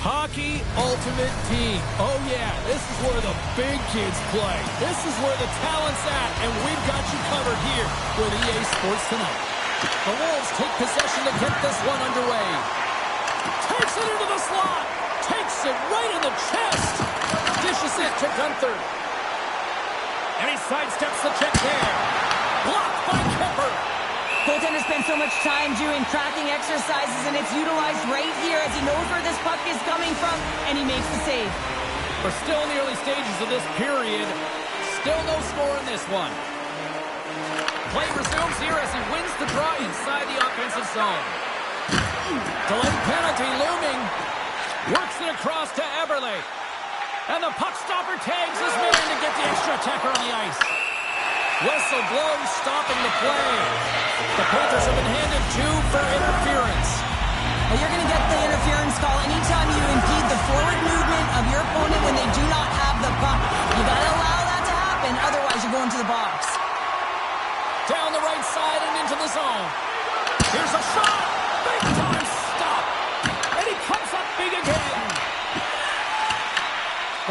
Hockey Ultimate Team. Oh, yeah, this is where the big kids play. This is where the talent's at, and we've got you covered here with EA Sports tonight. The Wolves take possession to get this one underway. Takes it into the slot. Takes it right in the chest. Dishes it to Gunther. And he sidesteps the check there. Blocked by Kemper. Goaltender spends so much time doing tracking exercises, and it's utilized right here as he knows where this puck is coming from, and he makes the save. We're still in the early stages of this period. Still no score in this one. Play resumes here as he wins the draw inside the offensive zone. Delayed penalty looming. Works it across to Eberle. And the puck stopper tags his man to get the extra attacker on the ice. Whistle blows, stopping the play. The Panthers have been handed 2 for interference. Well, you're going to get the interference call anytime you impede the forward movement of your opponent when they do not have the puck. You got to allow that to happen, otherwise you're going to the box. Down the right side and into the zone. Here's a shot. Big time stop. And he comes up big again.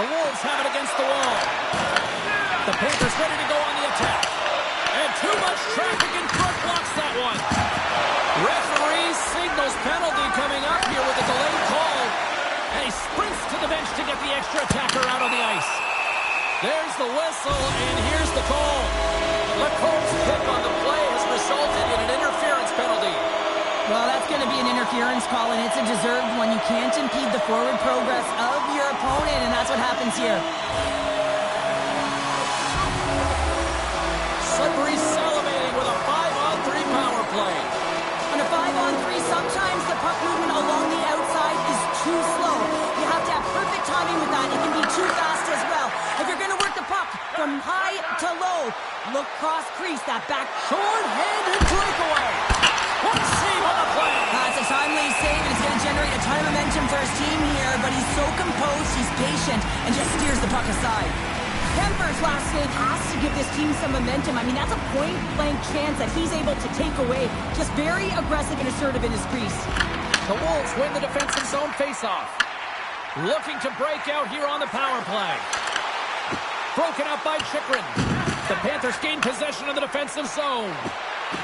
The Wolves have it against the wall. The Panthers ready to go on the attack. And too much traffic in front blocks that one. Referee signals penalty coming up here with a delayed call. And he sprints to the bench to get the extra attacker out on the ice. There's the whistle, and here's the call. LeComp's pick on the play has resulted in an interference penalty. Well, that's going to be an interference call, and it's a deserved one. You can't impede the forward progress of your opponent, and that's what happens here. Sudbury salivating with a 5-on-3 power play. On a 5-on-3, sometimes the puck movement along the outside is too slow. You have to have perfect timing with that. It can be too fast as well. If you're going to work the puck from high to low, look cross crease, that back Short-handed breakaway. What a save on the play. That's a timely save, and it's going to generate a ton of momentum for his team here, but he's so composed, he's patient, and just steers the puck aside. Kemper's last save has to give this team some momentum. I mean, that's a point-blank chance that he's able to take away. Just very aggressive and assertive in his crease. The Wolves win the defensive zone faceoff. Looking to break out here on the power play. Broken up by Chychrun. The Panthers gain possession of the defensive zone.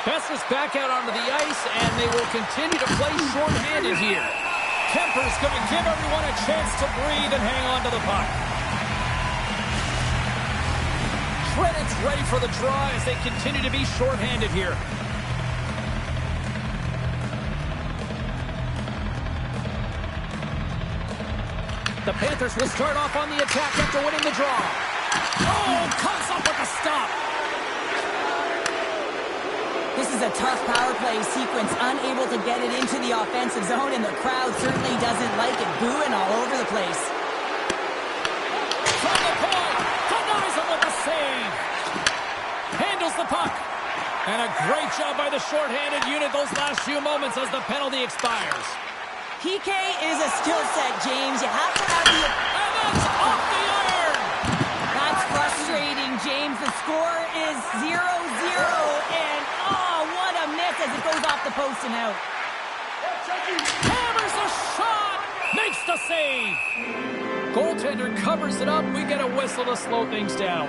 Besser's back out onto the ice, and they will continue to play short-handed here. Kemper's going to give everyone a chance to breathe and hang on to the puck. Shredden's ready for the draw as they continue to be short-handed here. The Panthers will start off on the attack after winning the draw. Oh, comes up with a stop. This is a tough power play sequence, unable to get it into the offensive zone, and the crowd certainly doesn't like it, booing all over the place. From the point, denies him with a save. Handles the puck. And a great job by the short-handed unit those last few moments as the penalty expires. PK is a skill set, James. You have to have the... And that's off the iron! That's frustrating, James. The score is 0-0, and oh, what a miss as it goes off the post and out. Hammers a shot! Makes the save! Goaltender covers it up. We get a whistle to slow things down.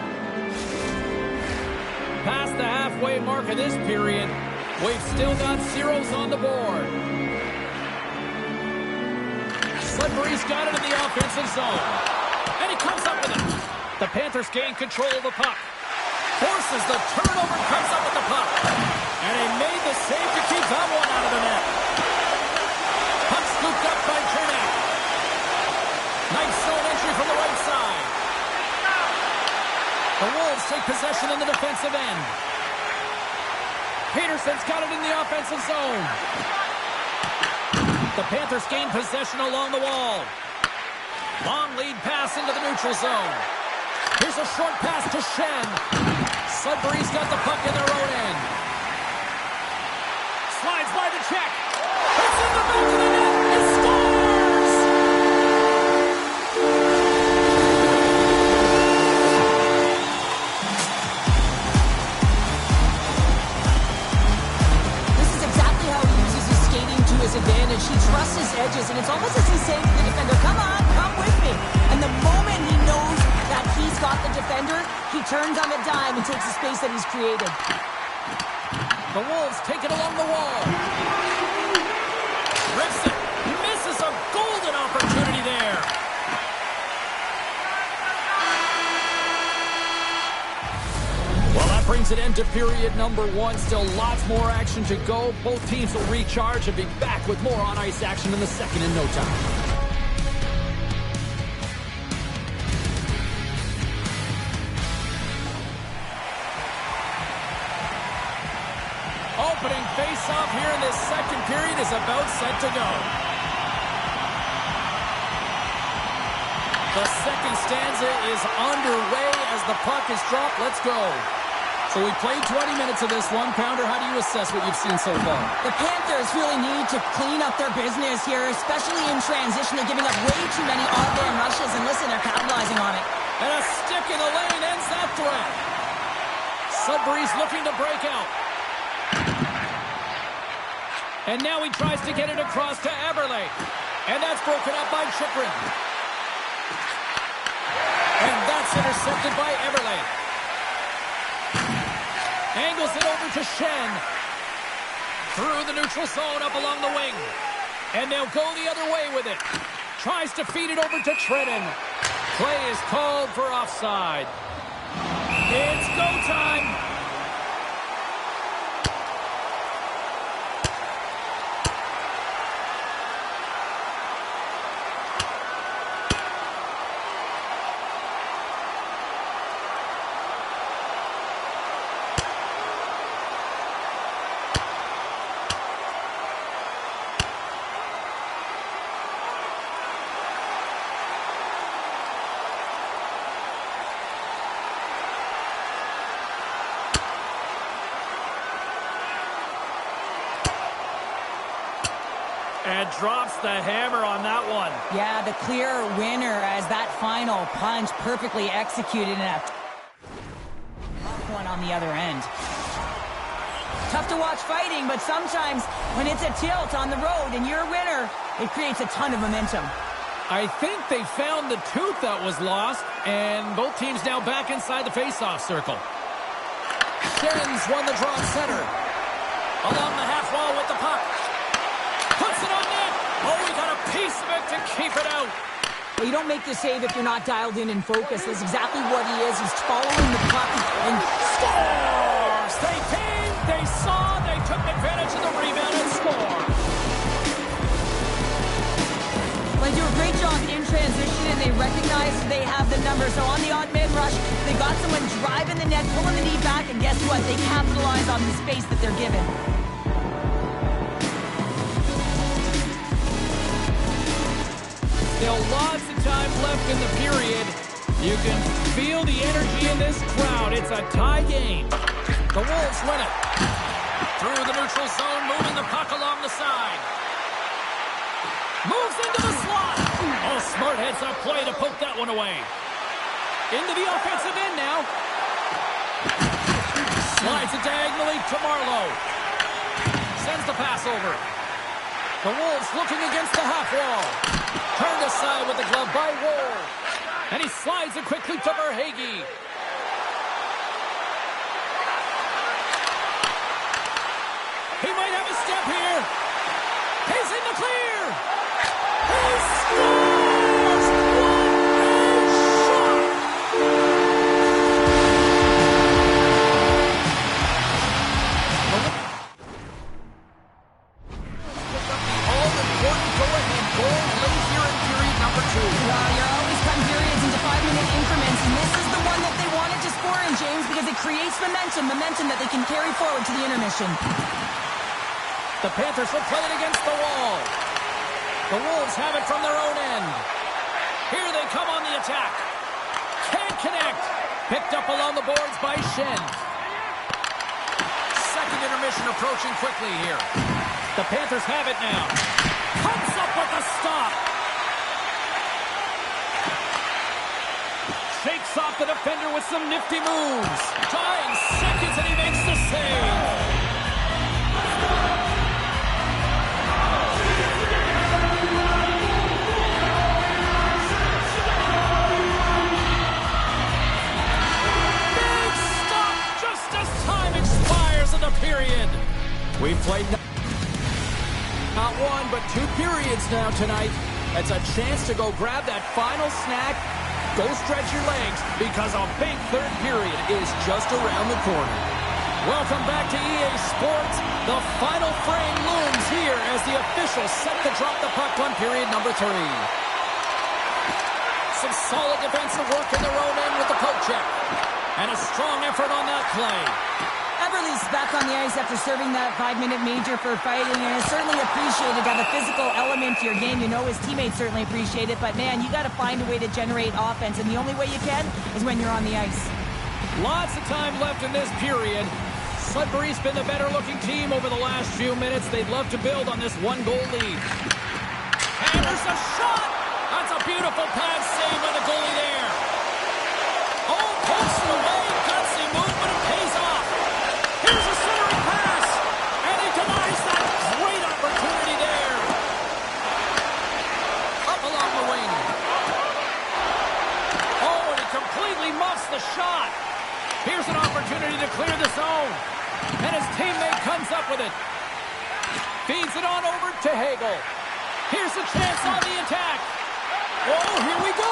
Past the halfway mark of this period, we've still got zeros on the board. Sudbury's got it in the offensive zone. And he comes up with it. The Panthers gain control of the puck. Forces the turnover, comes up with the puck. And he made the save to keep that one out of the net. Puck scooped up by Cernak. Nice zone entry from the right side. The Wolves take possession in the defensive end. Peterson's got it in the offensive zone. The Panthers gain possession along the wall. Long lead pass into the neutral zone. Here's a short pass to Schenn. Sudbury's got the puck in their own end. Slides by the check. It's in the back of the net. It scores! This is exactly how he uses his skating to his advantage. He trusts his edges, and it's almost as he's saying to the defender, come turns on the dime and takes the space that he's created. The Wolves take it along the wall. Rips it. Misses a golden opportunity there. Well, that brings an end to period number 1. Still lots more action to go. Both teams will recharge and be back with more on-ice action in the second in no time. Opening face-off here in this second period is about set to go. The second stanza is underway as the puck is dropped. Let's go. So we played 20 minutes of this one. Pounder, how do you assess what you've seen so far? The Panthers really need to clean up their business here, especially in transition. They're giving up way too many odd man rushes, and listen, they're capitalizing on it. And a stick in the lane ends that threat. Sudbury's looking to break out. And now he tries to get it across to Eberle. And that's broken up by Chychrun. And that's intercepted by Eberle. Angles it over to Schenn. Through the neutral zone up along the wing. And they'll go the other way with it. Tries to feed it over to Trenton. Play is called for offside. It's go time. And drops the hammer on that one. Yeah, the clear winner as that final punch perfectly executed in a one on the other end. Tough to watch fighting, but sometimes when it's a tilt on the road and you're a winner, it creates a ton of momentum. I think they found the tooth that was lost, and both teams now back inside the face-off circle. Shenn's won the draw center. Along the half wall with the puck. Puts it on net. Oh, he got a piece of it to keep it out. Well, you don't make the save if you're not dialed in and focused. That's exactly what he is. He's following the puck and scores. They came, they saw, they took advantage of the rebound and scored. Well, they do a great job in transition, and they recognize they have the number. So on the odd man rush, they got someone driving the net, pulling the knee back, and guess what? They capitalize on the space that they're given. Still lots of time left in the period. You can feel the energy in this crowd. It's a tie game. The Wolves win it. Through the neutral zone, moving the puck along the side. Moves into the slot. Oh, smart heads up play to poke that one away. Into the offensive end now. Slides it diagonally to Marleau. Sends the pass over. The Wolves looking against the half wall. Turned aside with the glove by Woll. And he slides it quickly to Verhaeghe. He might have a step here. He's in the clear. He scores! What a shot! All-important go-ahead goal late here in period number 2. You're always cutting periods into 5-minute increments, and this is the one that they wanted to score in, James, because it creates momentum that they can carry forward to the intermission. The Panthers will play it against the wall. The Wolves have it from their own end. Here they come on the attack. Can't connect. Picked up along the boards by Schenn. Second intermission approaching quickly here. The Panthers have it now. Comes up with a stop. Shakes off the defender with some nifty moves. Tying seconds, and he makes the save. played not one, but 2 periods now tonight. It's a chance to go grab that final snack, go stretch your legs, because a big third period is just around the corner. Welcome back to EA Sports. The final frame looms here as the officials set to drop the puck on period number 3. Some solid defensive work in their own end with the poke check. And a strong effort on that play. Everly's back on the ice after serving that 5-minute major for fighting, and it's certainly appreciated to have a physical element to your game. You know his teammates certainly appreciate it, but man, you got to find a way to generate offense, and the only way you can is when you're on the ice. Lots of time left in this period. Sudbury's been the better-looking team over the last few minutes. They'd love to build on this 1-goal lead. And there's a shot! That's a beautiful pad save by the goalie there. Oh, pokes it away. Gutsy move, but it pays off. Here's a centering pass. And he denies that great opportunity there. Up along the wing. Oh, and he completely muffs the shot. Here's an opportunity to clear the zone. And his teammate comes up with it. Feeds it on over to Hagel. Here's a chance on the attack. Oh, here we go.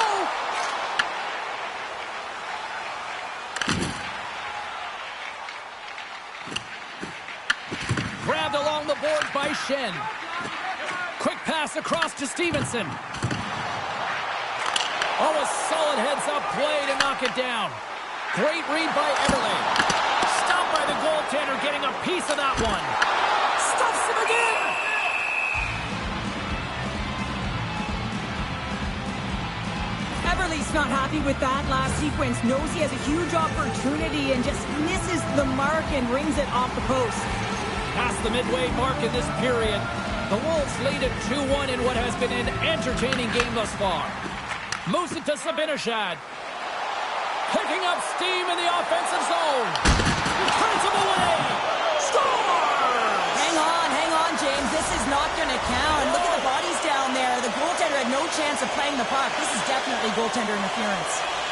Grabbed along the board by Shen. Quick pass across to Stevenson. Oh, a solid heads-up play to knock it down. Great read by Everly. Stopped by the goaltender, getting a piece of that one. Stuffs him again. Everly's not happy with that last sequence. Knows he has a huge opportunity and just misses the mark and rings it off the post. Past the midway mark in this period, the Wolves lead at 2-1 in what has been an entertaining game thus far. Moves it to Zibanejad. Picking up steam in the offensive zone. Turns him away. Scores! Hang on, James. This is not going to count. Look at the bodies down there. The goaltender had no chance of playing the puck. This is definitely goaltender interference.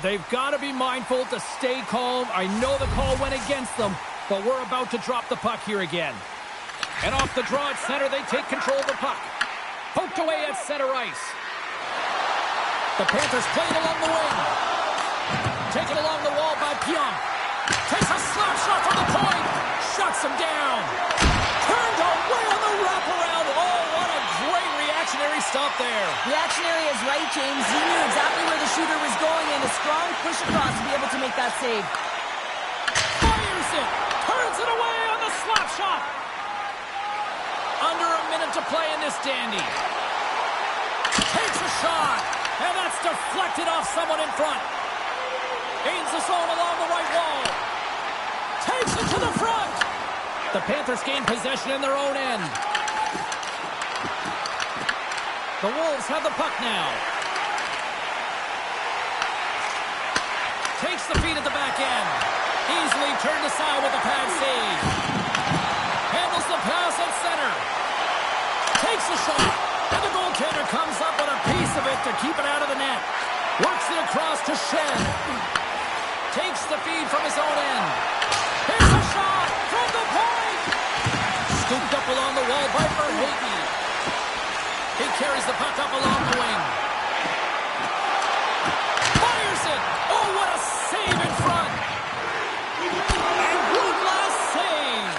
They've got to be mindful to stay calm. I know the call went against them, but we're about to drop the puck here again. And off the draw at center, they take control of the puck. Poked away at center ice. The Panthers play it along the wing. Taken along the wall by Pionk. Takes a slap shot from the point. Shuts him down. Turned away on the wraparound. Oh, what a great reactionary stop there. Reactionary is right, James. He knew exactly where the shooter was going and a strong push across to be able to make that save. Fires it. Turns it away on the slap shot. Under a minute to play in this dandy. Takes a shot. And that's deflected off someone in front. Gains the zone along the right wall. Takes it to the front. The Panthers gain possession in their own end. The Wolves have the puck now. Takes the feed at the back end. Easily turned aside with a pad save. Handles the pass at center. Takes the shot. And the goaltender comes up with a piece of it to keep it out of the net. Works it across to Shen. Takes the feed from his own end. Here's a shot from the point. Scooped up along the wall by Verhaeghe. He carries the puck up along the wing. Fires it. Oh, what a save in front. And one last save.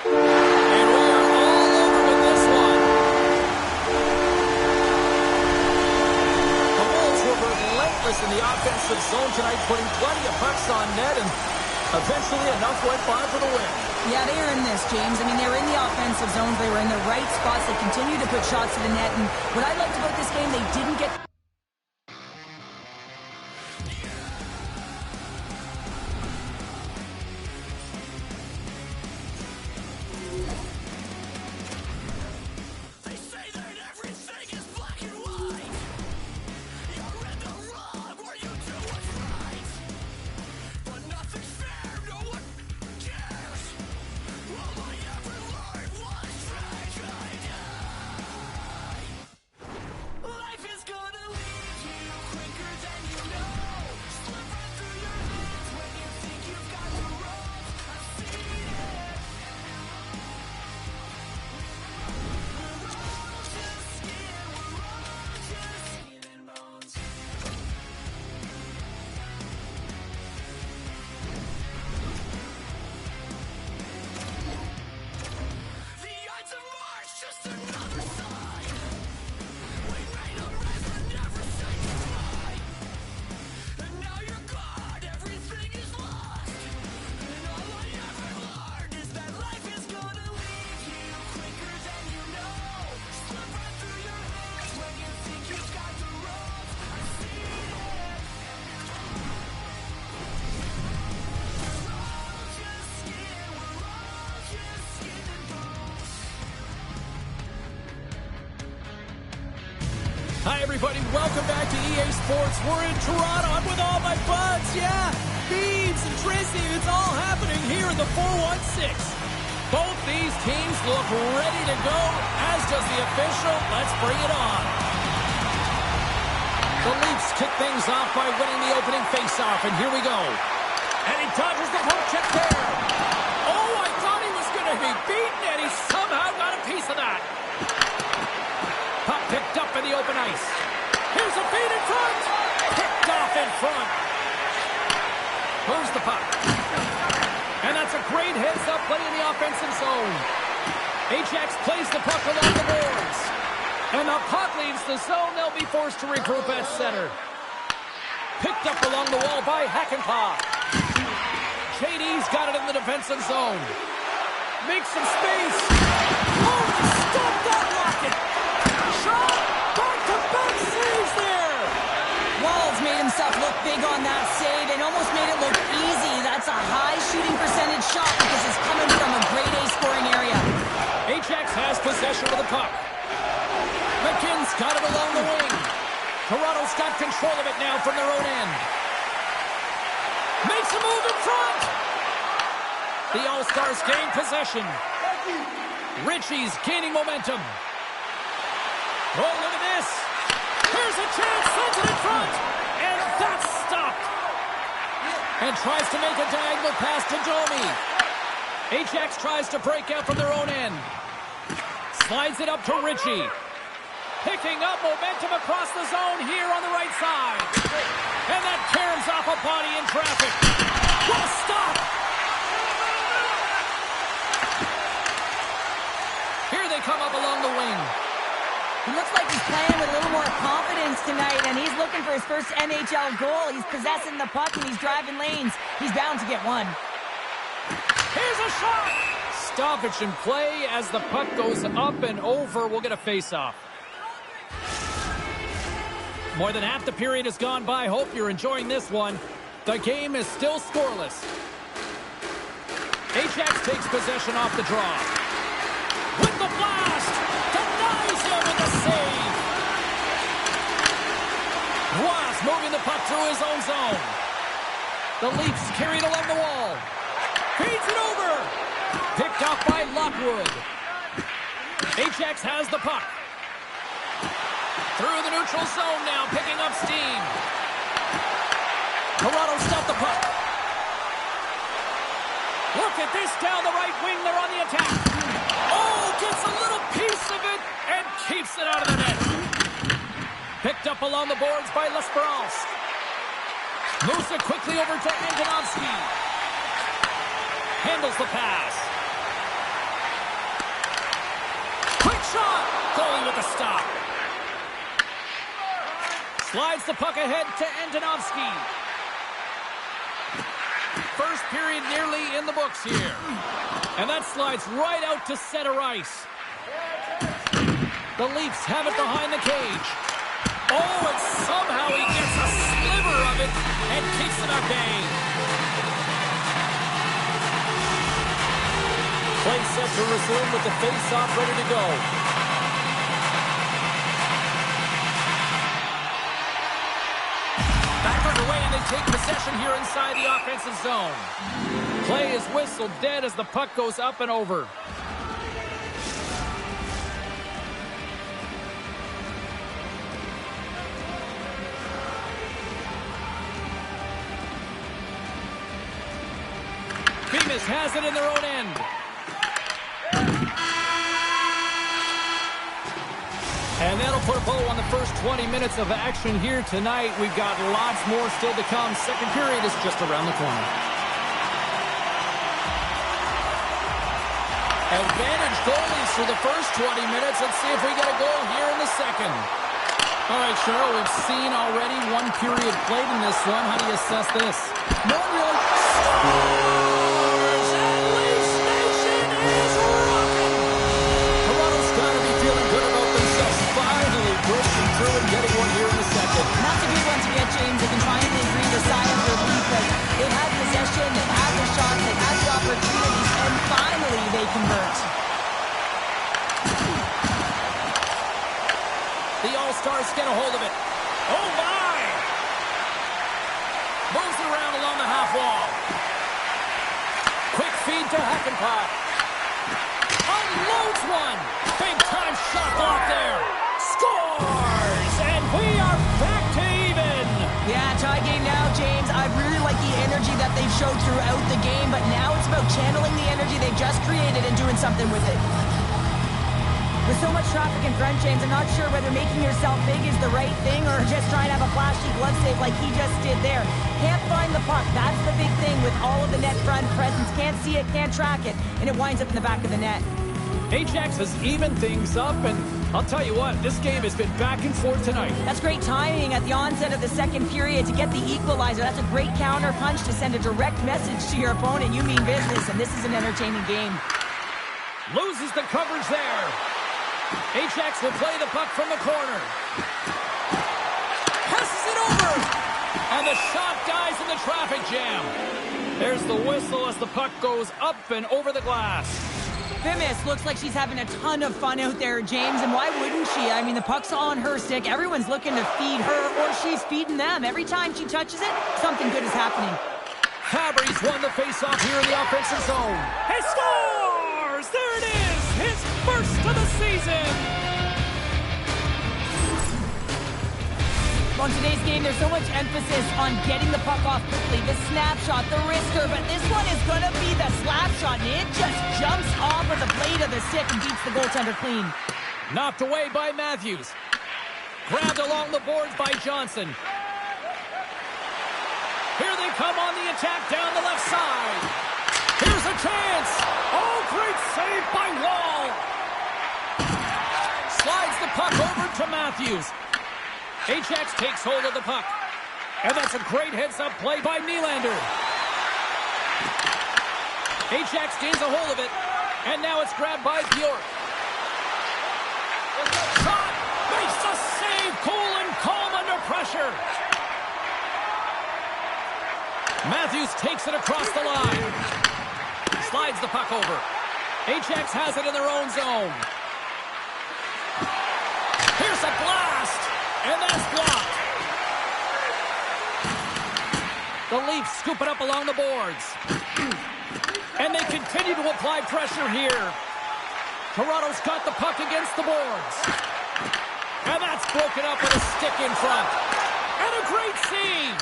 And we are all over with this one. The Wolves were relentless in the offensive zone tonight, putting plenty of pucks on net, and eventually enough went by for the win. Yeah, they are in this, James. I mean, they were in the offensive zones. They were in the right spots. They continued to put shots to the net. And what I liked about this game, they didn't get... Hi, everybody. Welcome back to EA Sports. We're in Toronto. I'm with all my buds. Yeah, Beebs and Tracy. It's all happening here in the 416. Both these teams look ready to go, as does the official. Let's bring it on. The Leafs kick things off by winning the opening faceoff, and here we go. And he dodges the poke check there. Oh, I thought he was going to be beaten, and he somehow got a piece of that. Puck picked up in the open ice. Here's a feed in front. Picked off in front. Moves the puck. And that's a great heads-up play in the offensive zone. Ajax plays the puck along the boards. And the puck leaves the zone. They'll be forced to regroup at center. Picked up along the wall by Hakanpää. JD's got it in the defensive zone. Makes some space. Oh, he stopped that rocket. Shot. Back-to-back saves there. Walls made himself look big on that save and almost made it look easy. That's a high shooting percentage shot because it's coming from a grade A scoring area. Ajax has possession of the puck. McKinn's got it along the wing. Toronto's got control of it now from their own end. Makes a move in front. The All-Stars gain possession. Ritchie's gaining momentum. Oh, look at this. Here's a chance, sends it in front. And that's stopped. And tries to make a diagonal pass to Domi. Ajax tries to break out from their own end. Slides it up to Ritchie. Picking up momentum across the zone here on the right side. And that caroms off a body in traffic. What a stop! Here they come up along the wing. He looks like he's playing with a little more confidence tonight, and he's looking for his first NHL goal. He's possessing the puck, and he's driving lanes. He's bound to get one. Here's a shot! Stoppage in play as the puck goes up and over. We'll get a face-off. More than half the period has gone by. Hope you're enjoying this one. The game is still scoreless. Ajax takes possession off the draw. With the blast! Denies him with the save! Ross moving the puck through his own zone. The Leafs carried along the wall. Feeds it over! Picked off by Lockwood. Ajax has the puck. Through the neutral zone now, picking up steam. Toronto stopped the puck. Look at this down the right wing. They're on the attack. Oh, gets a little piece of it and keeps it out of the net. Picked up along the boards by L'Esperance. Moves it quickly over to Antonovsky. Handles the pass. Quick shot. Goalie with a stop. Slides the puck ahead to Antonovsky. First period nearly in the books here. And that slides right out to center ice. The Leafs have it behind the cage. Oh, and somehow he gets a sliver of it and keeps it at bay. Play set to resume with the face-off ready to go. Take possession here inside the offensive zone. Play is whistled dead as the puck goes up and over. Bemis has it in their own end. And that'll put a bow on the first 20 minutes of action here tonight. We've got lots more still to come. Second period is just around the corner. Advantage goalies for the first 20 minutes. Let's see if we get a goal here in the second. All right, Cheryl, we've seen already one period played in this one. How do you assess this? No real... Through and getting one here in the second. That's a good one to get, James. They've been trying to breathe a sigh of relief, but they've had possession, they've had the shots, they've had the opportunities, and finally they convert. The All-Star Stars get a hold of it. Oh, my! Moves it around along the half wall. Quick feed to Hakanpää. Unloads one. Big time shot block there. Scores! And we are back to even. Yeah, tie game now, James. I really like the energy that they've showed throughout the game, but now it's about channeling the energy they've just created and doing something with it. With so much traffic in front, James, I'm not sure whether making yourself big is the right thing or just trying to have a flashy glove save like he just did there. Can't find the puck. That's the big thing with all of the net front presence. Can't see it, can't track it, and it winds up in the back of the net. Ajax has evened things up, and I'll tell you what, this game has been back and forth tonight. That's great timing at the onset of the second period to get the equalizer. That's a great counter punch to send a direct message to your opponent. You mean business, and this is an entertaining game. Loses the coverage there. Ajax will play the puck from the corner. Passes it over. And the shot dies in the traffic jam. There's the whistle as the puck goes up and over the glass. Fimis looks like she's having a ton of fun out there, James, and why wouldn't she? I mean, the puck's on her stick. Everyone's looking to feed her, or she's feeding them. Every time she touches it, something good is happening. Fabry's won the faceoff here in the offensive zone. He scores! There it is! His first of the season! On today's game, there's so much emphasis on getting the puck off quickly, the snapshot, the wrister, but this one is going to be the slap shot, and it just jumps off of the blade of the stick and beats the goaltender clean. Knocked away by Matthews. Grabbed along the boards by Johnson. Here they come on the attack down the left side. Here's a chance. Oh, great save by Wall. Slides the puck over to Matthews. Ajax takes hold of the puck. And that's a great heads-up play by Nylander. Ajax gains a hold of it. And now it's grabbed by Bjork. Shot! Makes the save! Cool and calm under pressure. Matthews takes it across the line. Slides the puck over. Ajax has it in their own zone. Here's a blast! And that's blocked. The Leafs scoop it up along the boards. And they continue to apply pressure here. Toronto's got the puck against the boards. And that's broken up with a stick in front. And a great save.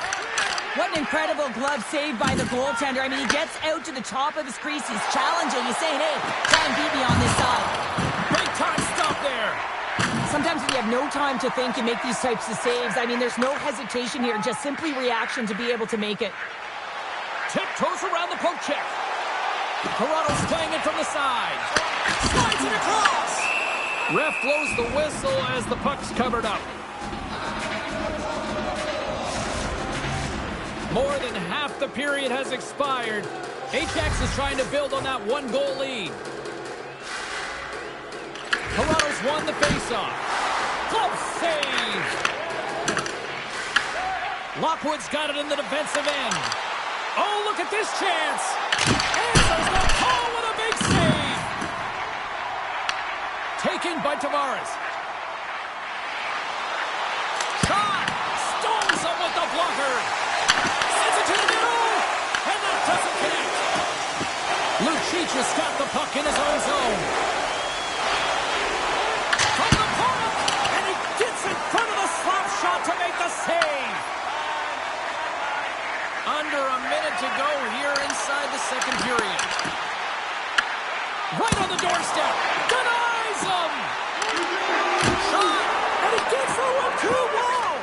What an incredible glove save by the goaltender. I mean, he gets out to the top of his crease. He's challenging. He's saying, hey, try and beat me on this side. Big time stop there. Sometimes when you have no time to think, you make these types of saves. I mean, there's no hesitation here, just simply reaction to be able to make it. Tiptoes around the poke check. Toronto's playing it from the side. Slides it across. Ref blows the whistle as the puck's covered up. More than half the period has expired. Ajax is trying to build on that one-goal lead. Toronto's won the faceoff. Glove save. Lockwood's got it in the defensive end. Oh, look at this chance. Answers the call with a big save. Taken by Tavares. Shot. Stones him with the blocker. Sends it to the middle. And that doesn't connect. Lucic has got the puck in his own zone. From the corner. And he gets in front of the slap shot to make the save. Under a minute to go here inside the second period. Right on the doorstep. Denies him. Shot. And he gets the 1-2 wall.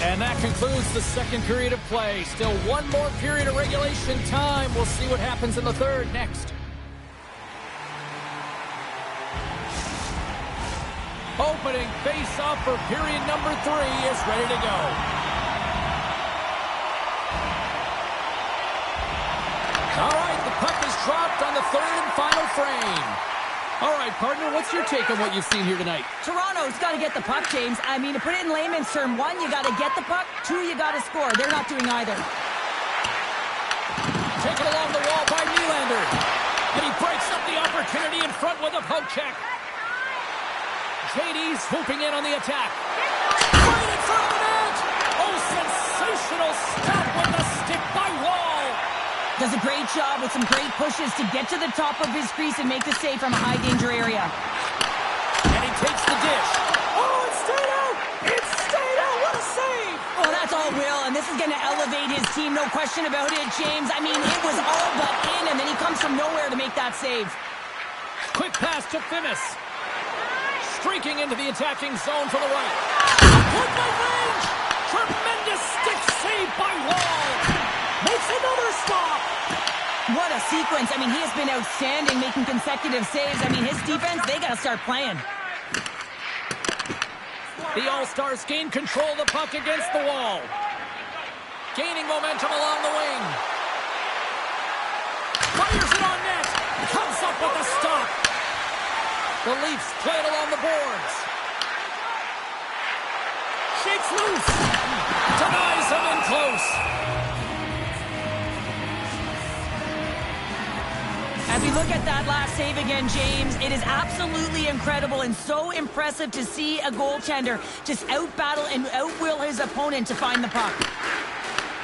And that concludes the second period of play. Still one more period of regulation time. We'll see what happens in the third next. Opening face-off for period number 3 is ready to go. All right, the puck is dropped on the third and final frame. All right, partner, what's your take on what you've seen here tonight? Toronto's got to get the puck, James. I mean, to put it in layman's term, 1, you got to get the puck. 2, you got to score. They're not doing either. Taken along the wall by Nylander. And he breaks up the already in front with a poke check. JD swooping in on the attack. Right in front of the net. Oh, sensational stop with the stick by Wall. Does a great job with some great pushes to get to the top of his crease and make the save from a high-danger area. And he takes the dish. Oh, it stayed out. It stayed out. What a save. Oh, that's all Will, and this is going to elevate his team, no question about it, James. I mean, it was all but in, and then he comes from nowhere to make that save. Quick pass to Finnis. Streaking into the attacking zone for the right. Point blank range. Tremendous stick save by Wall. Makes another stop. What a sequence. I mean, he has been outstanding making consecutive saves. I mean, his defense, they got to start playing. The All-Stars gain control of the puck against the wall. Gaining momentum along the wing. Fires it on net. Comes up with a stop. The Leafs play it along the boards. Shakes loose. Denies him in close. As we look at that last save again, James, it is absolutely incredible and so impressive to see a goaltender just out-battle and out-will his opponent to find the puck.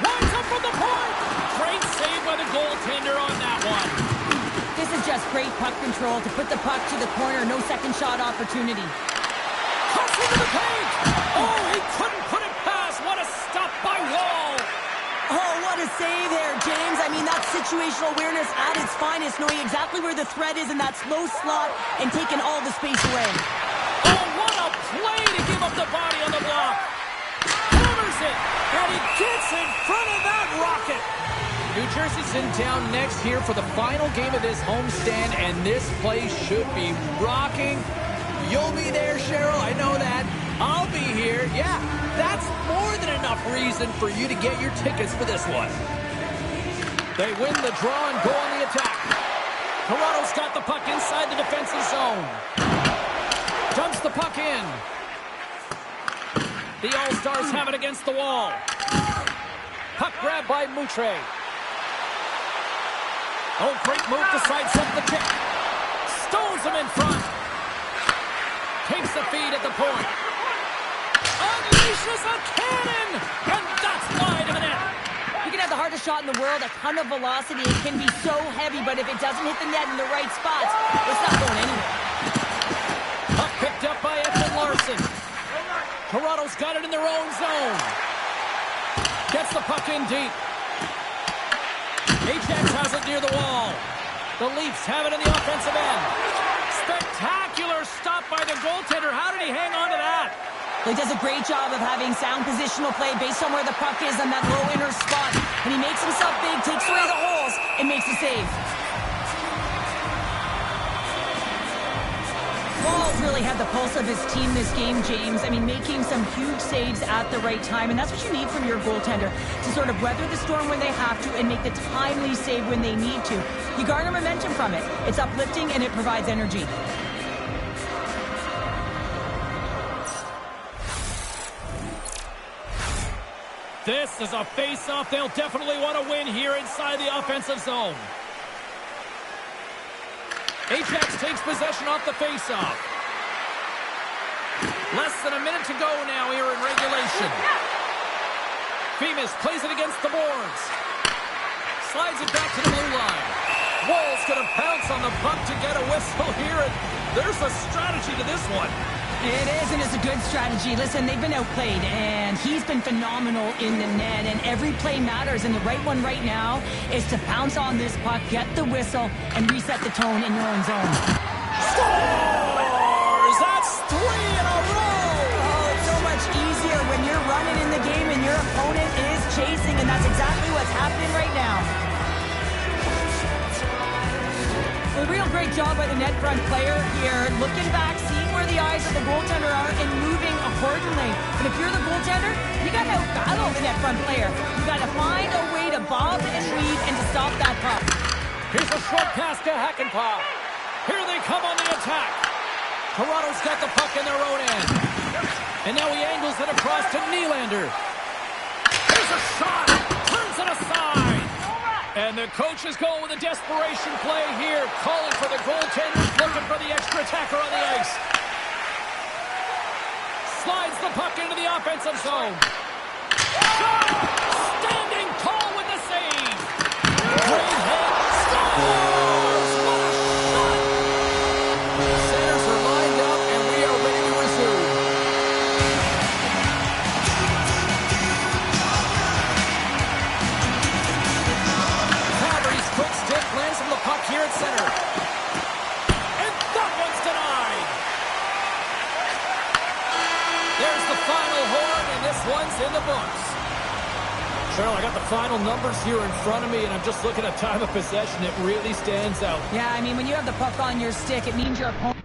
Lines up from the point. Great save by the goaltender on that one. This is just great puck control to put the puck to the corner. No second shot opportunity. Cuts into the paint. Oh, he couldn't put it past. What a stop by Wall. Oh, what a save there, James. I mean, that's situational awareness at its finest, knowing exactly where the threat is in that slow slot and taking all the space away. Oh, what a play to give up the body on the block. Hammers it, and he gets in front of that rocket. New Jersey's in town next here for the final game of this homestand, and this place should be rocking. You'll be there, Cheryl. I know that. I'll be here. Yeah, that's more than enough reason for you to get your tickets for this one. They win the draw and go on the attack. Toronto's got the puck inside the defensive zone. Dumps the puck in. The All-Stars have it against the wall. Puck grab by Moutre. Oh, great move to sidestep the kick. Stones him in front. Takes the feed at the point. Unleashes a cannon! And that's wide of the net. You can have the hardest shot in the world, a ton of velocity. It can be so heavy, but if it doesn't hit the net in the right spots, it's not going anywhere. Puck picked up by Ekman Larsson. Toronto's got it in their own zone. Gets the puck in deep. Ajax has it near the wall. The Leafs have it in the offensive end. Spectacular stop by the goaltender. How did he hang on to that? He does a great job of having sound positional play based on where the puck is on that low inner spot. And he makes himself big, takes away the holes, and makes the save. Wall's really had the pulse of his team this game, James. I mean, making some huge saves at the right time, and that's what you need from your goaltender, to sort of weather the storm when they have to and make the timely save when they need to. You garner momentum from it. It's uplifting, and it provides energy. This is a face-off they'll definitely want to win here inside the offensive zone. Ajax takes possession off the face-off. Less than a minute to go now here in regulation. Femis plays it against the boards. Slides it back to the blue line. Wall's going to pounce on the puck to get a whistle here, and there's a strategy to this one. It is, and it's a good strategy. Listen, they've been outplayed, and he's been phenomenal in the net, and every play matters, and the right one right now is to pounce on this puck, get the whistle, and reset the tone in your own zone. Scores! That's 3 in a row! Oh, it's so much easier when you're running in the game and your opponent is chasing, and that's exactly what's happening right now. A real great job by the net front player here, looking back, seeing where the eyes of the goaltender are, and moving accordingly. And if you're the goaltender, you got to battle the net front player. You got to find a way to bob and weave and to stop that puck. Here's a short pass to Hakanpää. Here they come on the attack. Toronto's got the puck in their own end. And now he angles it across to Nylander. Here's a shot. Turns it aside. And the coach is going with a desperation play here, calling for the goaltender, looking for the extra attacker on the ice. Slides the puck into the offensive zone. Standing tall with the save. Great hit. Scores! What a shot! Centers are lined up, and we are ready to resume. Calgary's quick stick lands from the puck here at center. And that one's denied. There's the final horn, and this one's in the books. Cheryl, I got the final numbers here in front of me, and I'm just looking at time of possession. It really stands out. Yeah, I mean, when you have the puck on your stick, it means your opponent...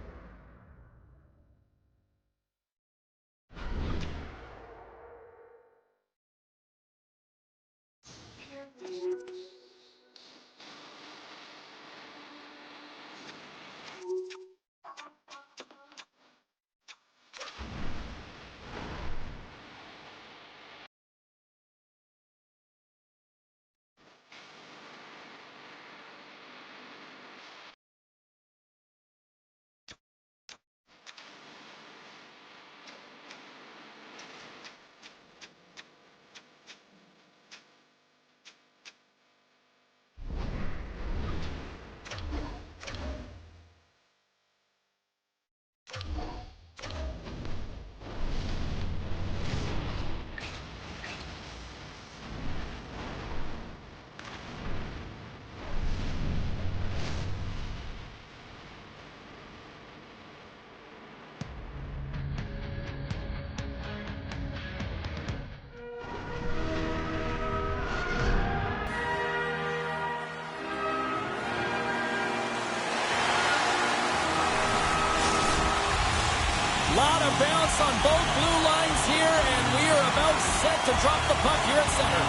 Lot of bounce on both blue lines here, and we are about set to drop the puck here at center.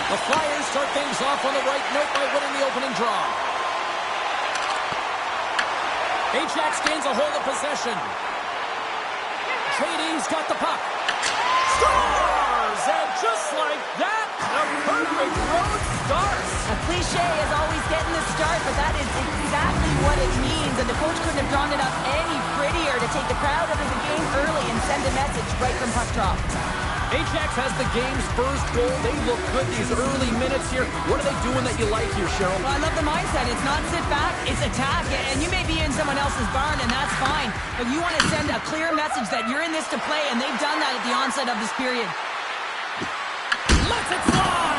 The Flyers start things off on the right note by winning the opening draw. Ajax gains a hold of possession. JD's got the puck. Scores! And just like that, a perfect road starts. A cliche is always getting the start, but that is exactly what it means. And the coach couldn't have drawn it up any prettier to take the crowd out of the game early and send a message right from puck drop. Ajax has the game's first goal. They look good these early minutes here. What are they doing that you like here, Cheryl? Well, I love the mindset. It's not sit back, it's attack. And you may be in someone else's barn, and that's fine. But you want to send a clear message that you're in this to play, and they've done that at the onset of this period. Lets it fly!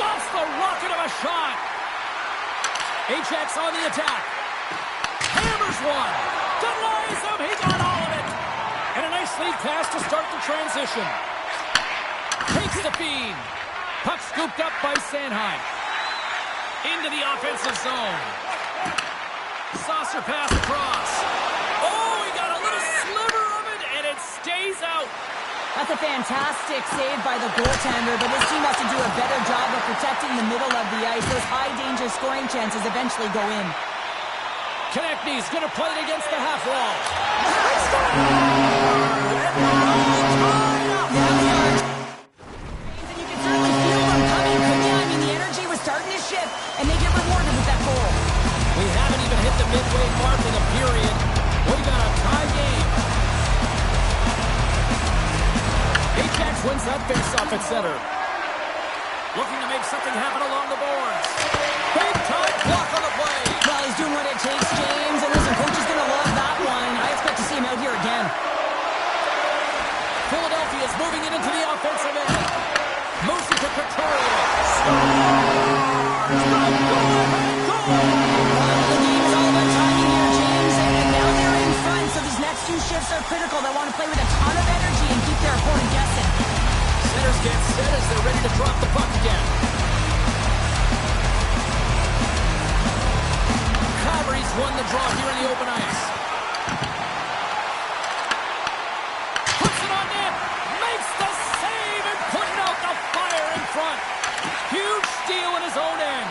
Stops the rocket of a shot! Ajax on the attack. Hammers one! Denies him! He got all of it! And a nice lead pass to start the transition. Takes the feed. Puck scooped up by Sanheim. Into the offensive zone. Saucer pass across. Oh, he got a little sliver of it, and it stays out. That's a fantastic save by the goaltender, but this team has to do a better job of protecting the middle of the ice. Those high-danger scoring chances eventually go in. Konechny's going to play it against the half wall. And you can certainly feel them coming, couldn't you? I mean, the energy was starting to shift, and they get rewarded with that goal. We haven't even hit the midway mark in the period. We got a tie game. Ajax wins that face-off at center. Looking to make something happen along the boards. Big time block on the play. Well, he's doing what it takes, James. And listen, coach is going to love that one. I expect to see him out here again. Philadelphia is moving it into the offensive end. Moves it to Couturier. The game is all about timing here, James. And now they're in front, so these next two shifts are critical. They want to play with a ton of energy and keep their opponent guessing. Centers get set as they're ready to drop the puck again. Calgary's won the draw here in the open ice. Puts it on net. Makes the save and putting out the fire in front. Huge steal in his own end.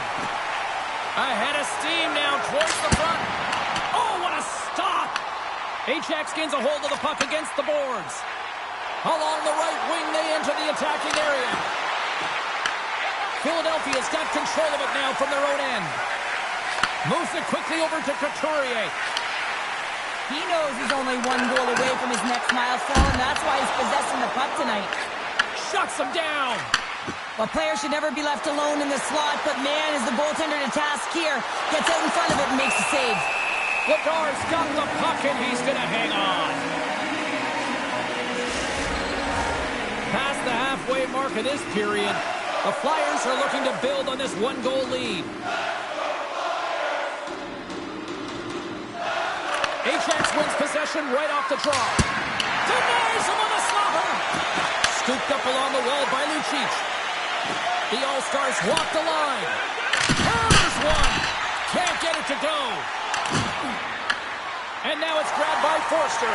Ahead of steam now towards the front. Oh, what a stop. Ajax gains a hold of the puck against the boards. Along the right wing, they enter the attacking area. Philadelphia's got control of it now from their own end. Moves it quickly over to Couturier. He knows he's only one goal away from his next milestone. That's why he's possessing the puck tonight. Shuts him down. Well, players should never be left alone in the slot, but man, is the goaltender to task here. Gets out in front of it and makes the save. Lagar's got the puck and he's going to hang on. Past the halfway mark of this period, the Flyers are looking to build on this one-goal lead. Ajax wins possession right off the draw. Denies him on the slobber. Scooped up along the wall by Lucic. The All-Stars walk the line. Hammers one. Can't get it to go. And now it's grabbed by Forster.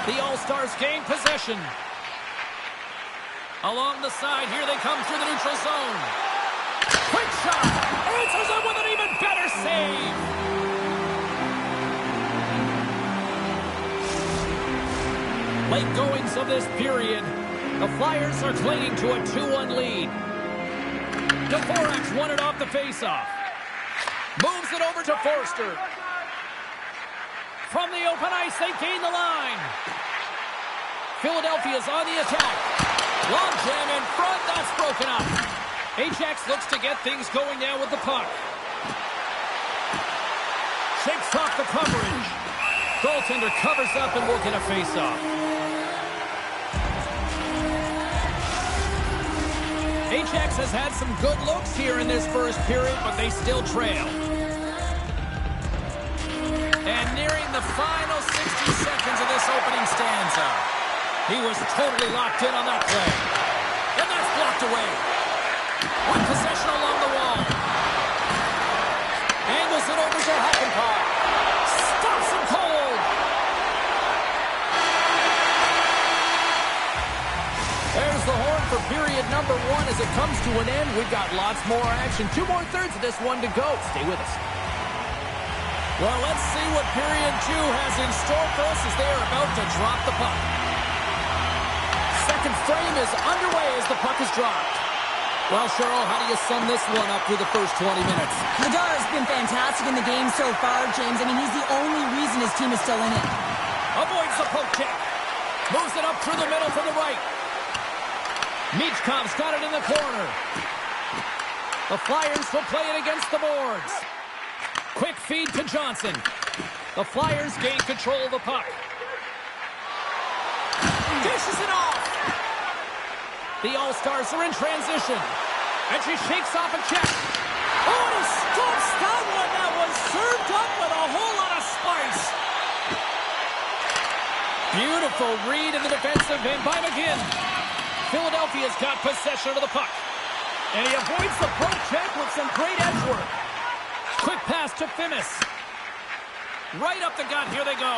The All-Stars gain possession. Along the side, here they come through the neutral zone. Quick shot. Answers it with an even better save. Late goings of this period. The Flyers are clinging to a 2-1 lead. Dvorak won it off the faceoff. Moves it over to Forster. From the open ice, they gain the line. Philadelphia's on the attack. Long jam in front, that's broken up. Ajax looks to get things going now with the puck. Shakes off the coverage. Goaltender covers up and will get a faceoff. Ajax has had some good looks here in this first period, but they still trail. And nearing the final 60 seconds of this opening stanza. He was totally locked in on that play. And that's blocked away. With possession along the wall. Angles it over to Hakanpää. Stops him cold. There's the horn for period number 1 as it comes to an end. We've got lots more action. 2 more thirds of this one to go. Stay with us. Well, let's see what period 2 has in store for us as they are about to drop the puck. Second frame is underway as the puck is dropped. Well, Cheryl, how do you sum this one up through the first 20 minutes? Lagar has been fantastic in the game so far, James. I mean, he's the only reason his team is still in it. Avoids the poke check. Moves it up through the middle from the right. Michkov's got it in the corner. The Flyers will play it against the boards. Quick feed to Johnson. The Flyers gain control of the puck. Dishes it off. The All-Stars are in transition. And she shakes off a check. Oh, and he stops that one. That was served up with a whole lot of spice. Beautiful read in the defensive end by McGinn. Philadelphia's got possession of the puck. And he avoids the poke check with some great edge work. Quick pass to Finnis. Right up the gut. Here they go.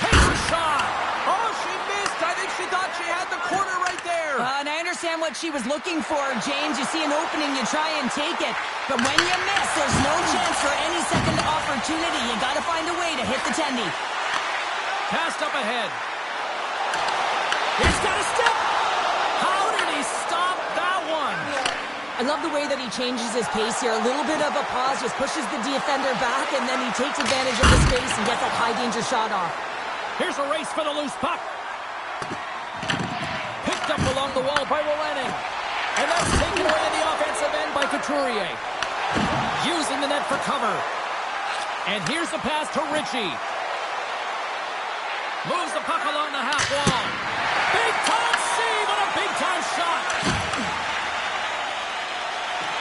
Takes a shot. Oh, she missed. I think she thought she had the corner right there. And I understand what she was looking for, James. You see an opening, you try and take it. But when you miss, there's no chance for any second opportunity. You got to find a way to hit the tendy. Passed up ahead. He's got a step. How did he stop that one? I love the way that he changes his pace here. A little bit of a pause, just pushes the defender back, and then he takes advantage of the space and gets that high-danger shot off. Here's a race for the loose puck. Picked up along the wall by Wierennig. And that's taken away in the offensive end by Couturier. Using the net for cover. And here's the pass to Ritchie. Moves the puck along the half wall. Big-time save and a big-time shot.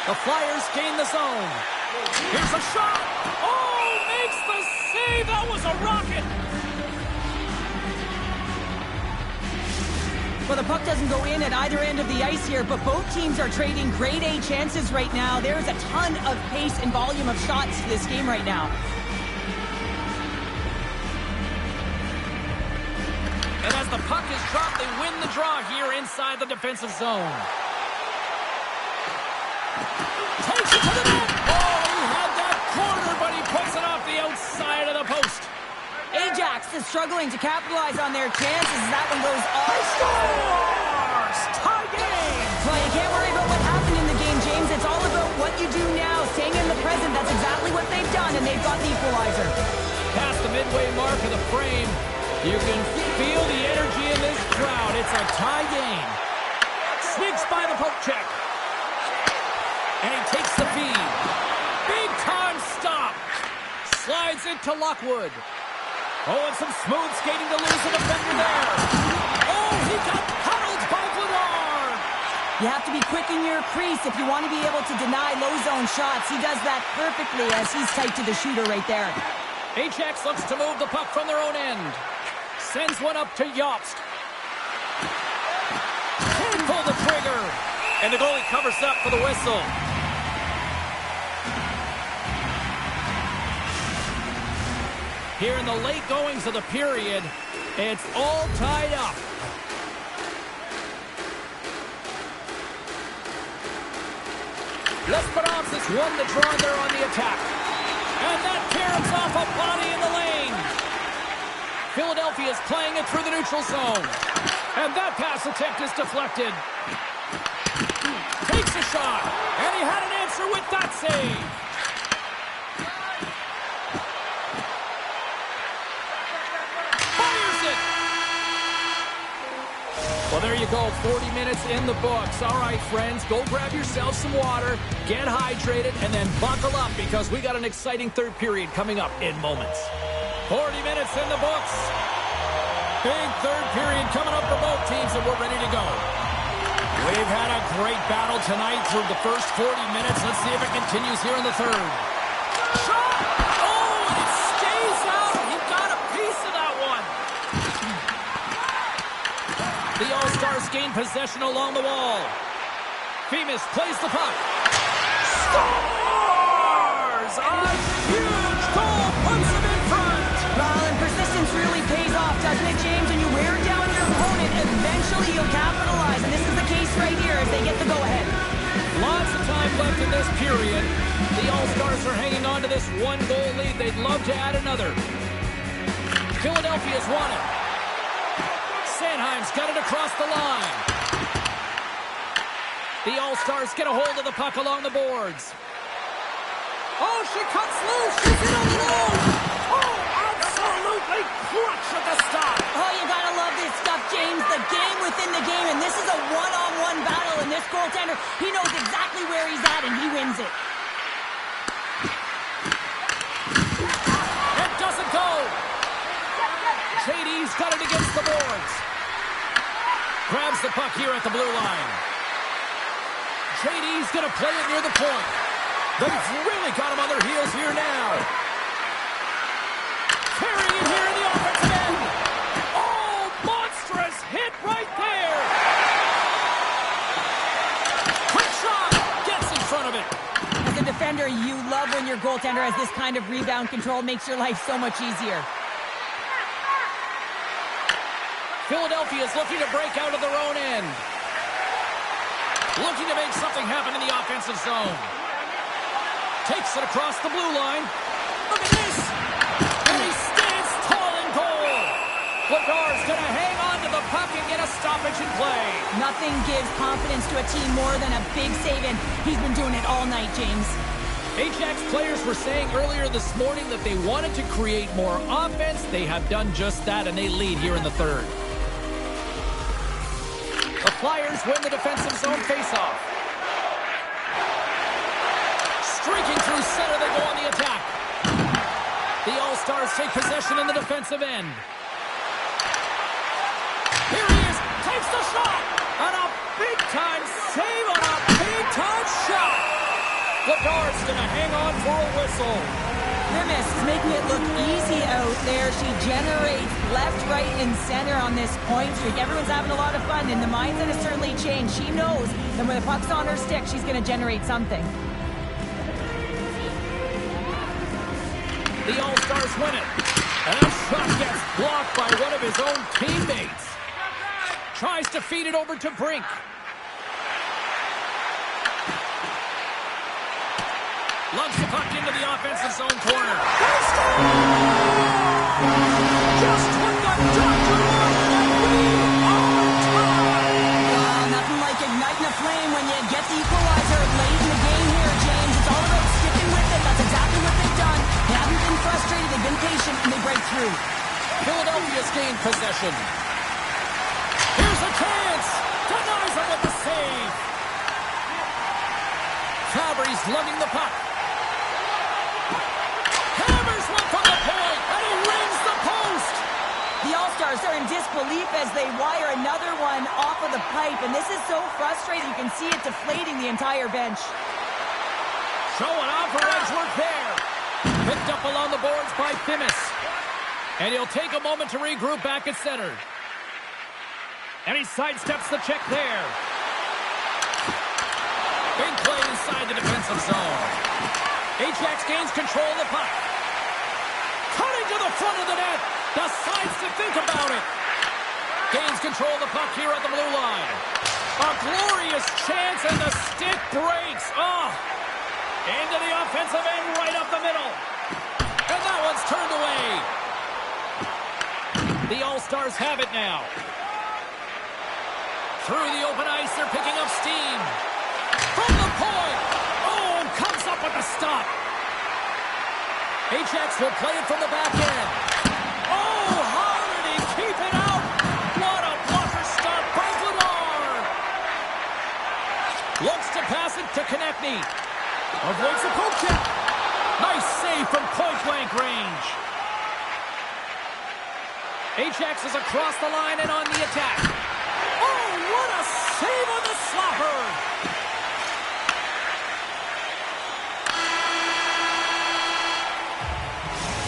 The Flyers gain the zone. Here's a shot. Oh, makes the save. That was a rocket. Well, the puck doesn't go in at either end of the ice here, but both teams are trading grade A chances right now. There's a ton of pace and volume of shots to this game right now. And as the puck is dropped, they win the draw here inside the defensive zone. Takes it to the net. Oh, he had that corner, but he puts it off the outside of the post. Ajax is struggling to capitalize on their chances as that one goes off. Scores! done, and they've got the equalizer. Past the midway mark of the frame, you can feel the energy in this crowd. It's a tie game. Sneaks by the poke check. And he takes the feed. Big time stop. Slides it to Lockwood. Oh, and some smooth skating to lose a defender there. Oh, he got huddled by Bledard. You have to be quick in your crease if you want to be able to deny low zone shots. He does that perfectly as he's tight to the shooter right there. Ajax looks to move the puck from their own end. Sends one up to Jobst. Can't pull the trigger. And the goalie covers up for the whistle. Here in the late goings of the period, it's all tied up. Lesperances won the draw there on the attack. And that tears off a body in the lane. Philadelphia's playing it through the neutral zone. And that pass attempt is deflected. Takes a shot. And he had an answer with that save. Well, there you go, 40 minutes in the books. All right, friends, go grab yourself some water, get hydrated, and then buckle up because we got an exciting third period coming up in moments. 40 minutes in the books. Big third period coming up for both teams, and we're ready to go. We've had a great battle tonight through the first 40 minutes. Let's see if it continues here in the third. Shot! Oh, and it stays out. He got a piece of that one. The All-Stars gain possession along the wall. Femus plays the puck. Scores! A huge goal puts him in front. Well, and persistence really pays off, doesn't it, James? When you wear down your opponent, eventually you'll capitalize. And this is the case right here as they get the go-ahead. Lots of time left in this period. The All-Stars are hanging on to this one-goal lead. They'd love to add another. Philadelphia's won it. Sanheim's got it across the line. The All-Stars get a hold of the puck along the boards. Oh, she cuts loose. She's in alone. Oh, absolutely clutch at the stop. Oh, you gotta love this stuff, James. The game within the game, and this is a one-on-one battle, and this goaltender, he knows exactly where he's at, and he wins it. It doesn't go. JD's got it against the boards. Grabs the puck here at the blue line. JD's going to play it near the point. They've really got him on their heels here now. Carrying it here in the offensive end. Oh, monstrous hit right there. Quick shot. Gets in front of it. As a defender, you love when your goaltender has this kind of rebound control. Makes your life so much easier. Philadelphia is looking to break out of their own end. Looking to make something happen in the offensive zone. Takes it across the blue line. Look at this! And he stands tall in goal. Bledard's going to hang on to the puck and get a stoppage in play. Nothing gives confidence to a team more than a big save, and he's been doing it all night, James. Ajax players were saying earlier this morning that they wanted to create more offense. They have done just that, and they lead here in the third. The Flyers win the defensive zone faceoff. Streaking through center, they go on the attack. The All-Stars take possession in the defensive end. Here he is, takes the shot, and a big-time save on a big-time shot. Bledard's going to hang on for a whistle. Grimace is making it look easy out there. She generates left, right, and center on this point streak. Everyone's having a lot of fun, and the mindset has certainly changed. She knows that when the puck's on her stick, she's going to generate something. The All-Stars win it. And that shot gets blocked by one of his own teammates. Tries to feed it over to Brink. Lugs the puck into the offensive zone corner. Just what the doctor wanted, and we are tied. Nothing like igniting a flame when you get the equalizer late in the game here, James. It's all about sticking with it. That's exactly what they've done. been frustrated, they've been patient, and they break through. Philadelphia's gained possession. Here's a chance. Denies him with the save. Fabry's lugging the puck. Hammers one from the point, and he rings the post. The All-Stars are in disbelief as they wire another one off of the pipe, and this is so frustrating. You can see it deflating the entire bench. Showing off for Edgeworth there. Picked up along the boards by Themis. And he'll take a moment to regroup back at center. And he sidesteps the check there. Big play inside the defensive zone. Ajax gains control of the puck. Cutting to the front of the net. Decides to think about it. Gains control of the puck here at the blue line. A glorious chance, and the stick breaks. Oh! Into the offensive end, right up the middle. And that one's turned away. The All-Stars have it now. Through the open ice, they're picking up steam. From the point. Oh, comes up with the stop. Ajax will play it from the back end. Oh, how did he keep it out? What a blocker stop by Lamar. Looks to pass it to Konechny. Avoids the poke check. Nice save from point-blank range. Ajax is across the line and on the attack. Oh, what a save on the slapper!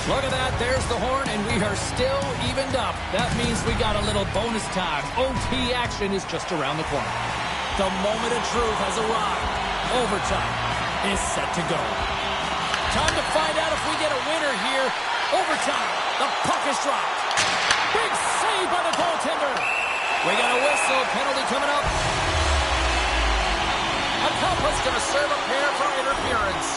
Look at that, there's the horn, and we are still evened up. That means we got a little bonus time. OT action is just around the corner. The moment of truth has arrived. Overtime is set to go. Time to find out if we get a winner here. Overtime, the puck is dropped. Big save by the goaltender. We got a whistle, penalty coming up. A Compa's going to serve a pair for interference.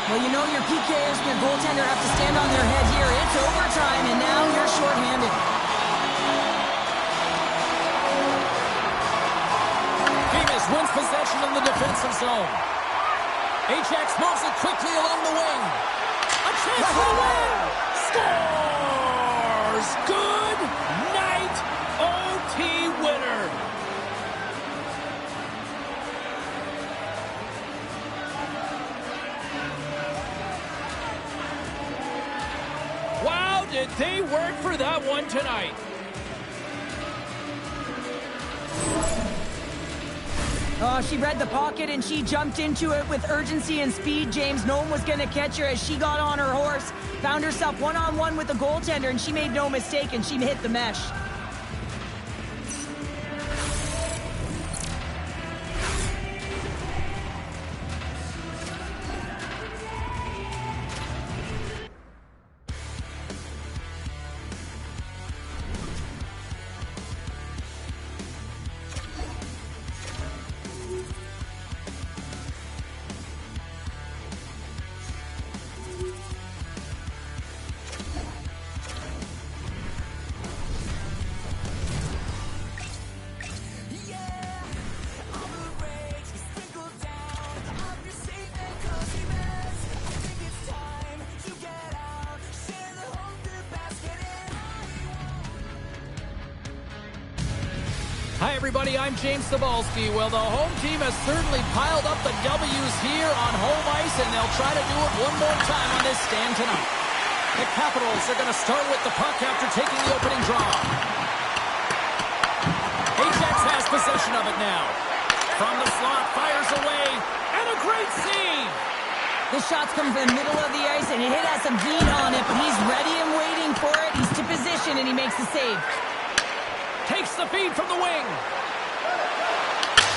Well, you know your PKers and your goaltender have to stand on their head here. It's overtime, and now you're shorthanded. Themis wins possession in the defensive zone. Ajax moves it quickly along the wing. A chance for the win! Scores! Good night, OT winner. Wow, did they work for that one tonight. Oh, she read the pocket and she jumped into it with urgency and speed, James. No one was going to catch her as she got on her horse. Found herself one-on-one with the goaltender, and she made no mistake, and she hit the mesh. Hi, everybody. I'm James Cebulski. Well, the home team has certainly piled up the W's here on home ice, and they'll try to do it one more time on this stand tonight. The Capitals are going to start with the puck after taking the opening draw. Ajax has possession of it now. From the slot, fires away, and a great save. The shots come from the middle of the ice, and it has some heat on it, but he's ready and waiting for it. He's to position, and he makes the save. Takes the feed from the wing.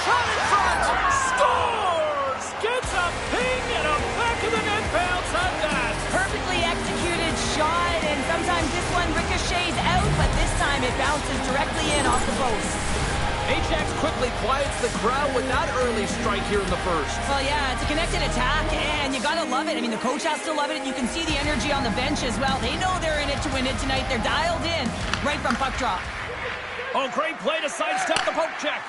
Shot in front. Scores! Gets a ping and a back of the net bounce on that. Perfectly executed shot, and sometimes this one ricochets out, but this time it bounces directly in off the post. Ajax quickly quiets the crowd with that early strike here in the first. Well, yeah, it's a connected attack, and you gotta love it. I mean, the coach has to love it, and you can see the energy on the bench as well. They know they're in it to win it tonight. They're dialed in right from puck drop. Oh, great play to sidestep the poke check.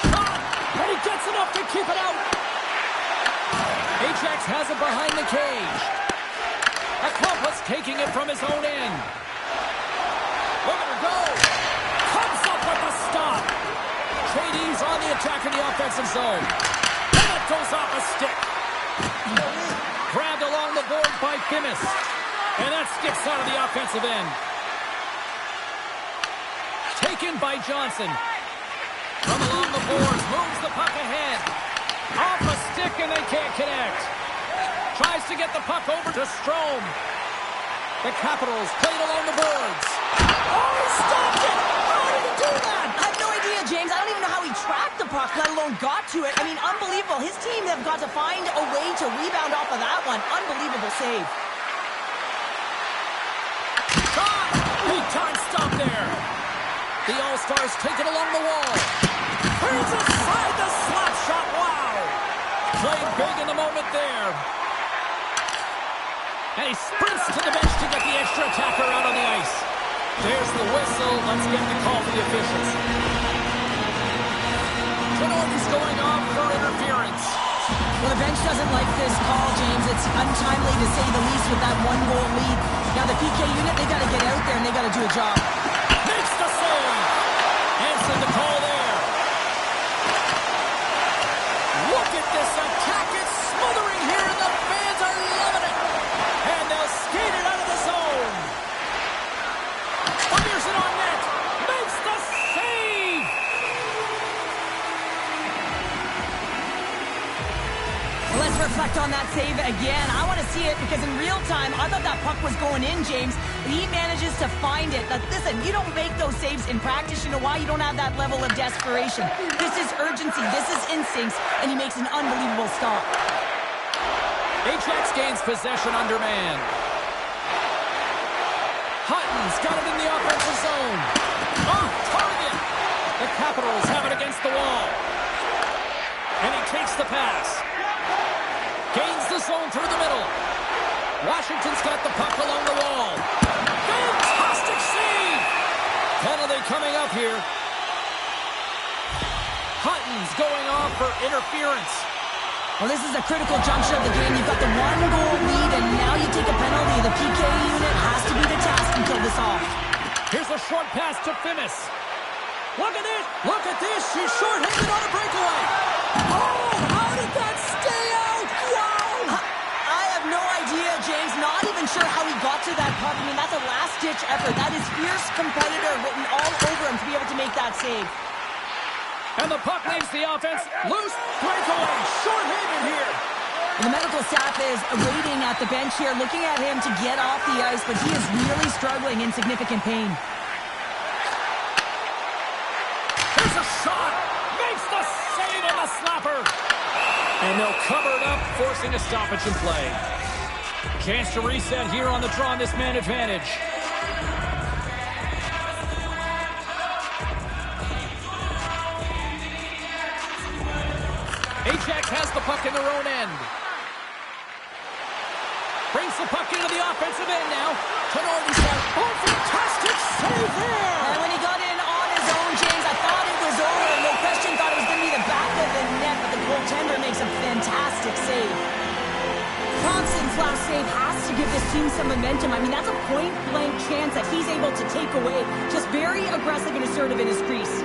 Shot, and he gets enough to keep it out. Ajax has it behind the cage. A Douglas taking it from his own end. Look at her go. Comes up with the stop. JD's on the attack in the offensive zone. And it goes off a stick. Grabbed along the board by Themis. And that skips out of the offensive end. Taken by Johnson. From along the boards, moves the puck ahead. Off a stick and they can't connect. Tries to get the puck over to Strome. The Capitals played along the boards. Oh, he stopped it! How did he do that? I have no idea, James. I don't even know how he tracked the puck, let alone got to it. I mean, unbelievable. His team have got to find a way to rebound off of that one. Unbelievable save. Shot! Big time stop there. The All-Stars take it along the wall. Here's aside the slap shot. Wow! Played big in the moment there. And he sprints to the bench to get the extra attacker out on the ice. There's the whistle. Let's get the call for the officials. Tenori's going off for interference. Well, the bench doesn't like this call, James. It's untimely to say the least with that one-goal lead. Now the PK unit, they got to get out there and they got to do a job. Makes the save. Answered the call there. Look at this attack. It's smothering here and the fans are loving it. And they'll skate it out of the zone. Fires it on net. Makes the save. Let's reflect on that save again. I want to see it because in real time, I thought that puck was going in, James. He manages to find it. Now, listen, you don't make those saves in practice. You know why? You don't have that level of desperation. This is urgency. This is instincts. And he makes an unbelievable stop. Ajax gains possession under man. Hutton's got it in the offensive zone. Off target. The Capitals have it against the wall. And he takes the pass. Gains the zone through the middle. Washington's got the puck along the wall. Fantastic save! Penalty coming up here. Hutton's going off for interference. Well, this is a critical juncture of the game. You've got the one-goal lead, and now you take a penalty. The PK unit has to be the task and kill this off. Here's a short pass to Themis. Look at this! Look at this! She's short-handed on a breakaway. Oh, how did that stay out? Wow! I have no idea, James. Not even sure how he got to that puck. I mean, that's a last-ditch effort. That is fierce competitor written all over him to be able to make that save. And the puck leaves the offense. Loose breakaway. Short-handed here. The medical staff is waiting at the bench here, looking at him to get off the ice, but he is really struggling in significant pain. Here's a shot. Makes the save on the slapper. And they'll cover it up, forcing a stoppage in play. Chance to reset here on the draw on this man advantage. Ajax has the puck in their own end. Brings the puck into the offensive end now. Tenori's got a fantastic save there. And when he got in on his own, James, I thought it was over. No question, thought it was going to be the back of the net, but the goaltender makes a fantastic save. Thompson's last save has to give this team some momentum. I mean, that's a point-blank chance that he's able to take away. Just very aggressive and assertive in his crease.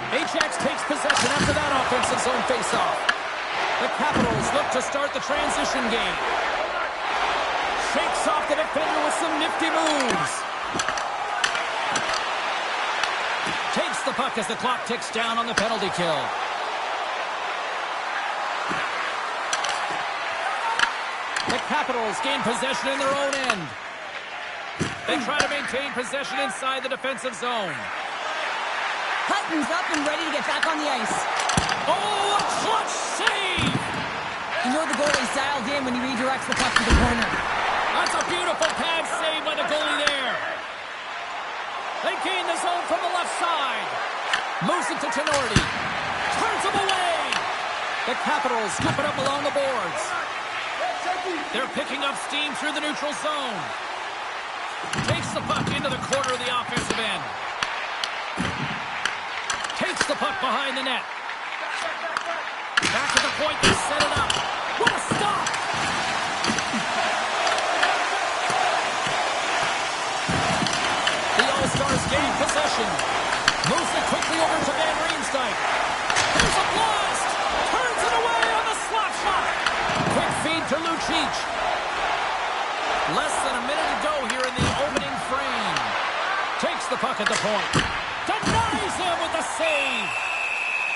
Ajax takes possession after that offensive zone faceoff. The Capitals look to start the transition game. Shakes off the defender with some nifty moves. Takes the puck as the clock ticks down on the penalty kill. The Capitals gain possession in their own end. They try to maintain possession inside the defensive zone. Hutton's up and ready to get back on the ice. Oh, a clutch save! You know the goalie's dialed in when he redirects the puck to the corner. That's a beautiful pad save by the goalie there. They gain the zone from the left side. Moves it to Tenori. Turns him away. The Capitals scoop it up along the boards. They're picking up steam through the neutral zone. Takes the puck into the corner of the offensive end. Takes the puck behind the net. Back to the point, they set it up. What a possession. Moves it quickly over to Van Riemsdyk. Here's a blast. Turns it away on the slap shot. Quick feed to Lucic. Less than a minute to go here in the opening frame. Takes the puck at the point. Denies him with the save.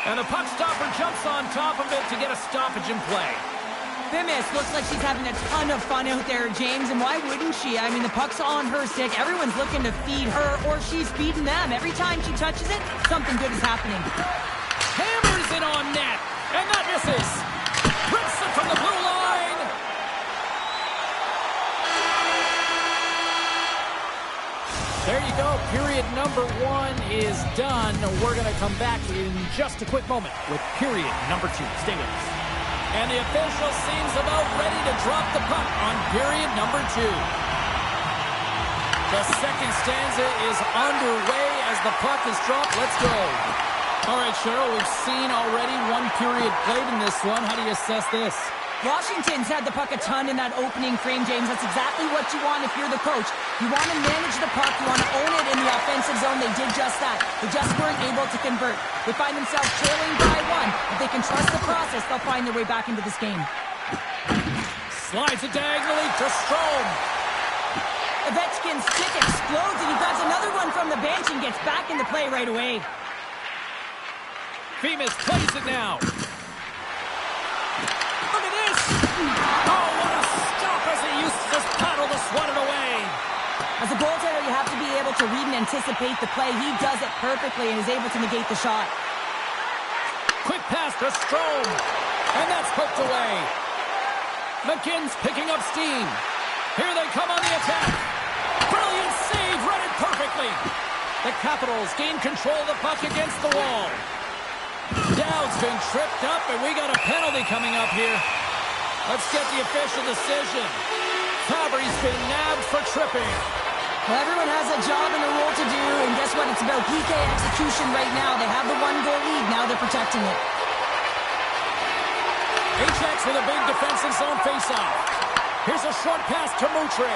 And the puck stopper jumps on top of it to get a stoppage in play. Bemis looks like she's having a ton of fun out there, James, and why wouldn't she? I mean, the puck's on her stick. Everyone's looking to feed her, or she's feeding them. Every time she touches it, something good is happening. Hammers it on net, and that misses. Rips it from the blue line. There you go. Period number 1 is done. We're going to come back in just a quick moment with period number 2. Stay with us. And the official seems about ready to drop the puck on period number 2. The second stanza is underway as the puck is dropped. Let's go. All right, Cheryl, we've seen already 1 period played in this one. How do you assess this? Washington's had the puck a ton in that opening frame, James. That's exactly what you want if you're the coach. You want to manage the puck. You want to own it in the offensive zone. They did just that. They just weren't able to convert. They find themselves trailing by 1. If they can trust the process, they'll find their way back into this game. Slides it diagonally to Strome. Ovechkin's stick explodes, and he grabs another one from the bench and gets back into play right away. Bemis plays it now. Look at this! Oh, what a stop as he used his paddle to swat it away. As a goaltender, you have to be able to read and anticipate the play. He does it perfectly and is able to negate the shot. Quick pass to Strome, and that's poked away. McGinn's picking up steam. Here they come on the attack. Brilliant save, read it perfectly. The Capitals gain control of the puck against the wall. Dowd's been tripped up, and we got a penalty coming up here. Let's get the official decision. Fabry's been nabbed for tripping. Well, everyone has a job and a role to do, and guess what? It's about PK execution right now. They have the 1-goal lead. Now they're protecting it. HX with a big defensive zone faceoff. Here's a short pass to Moutre.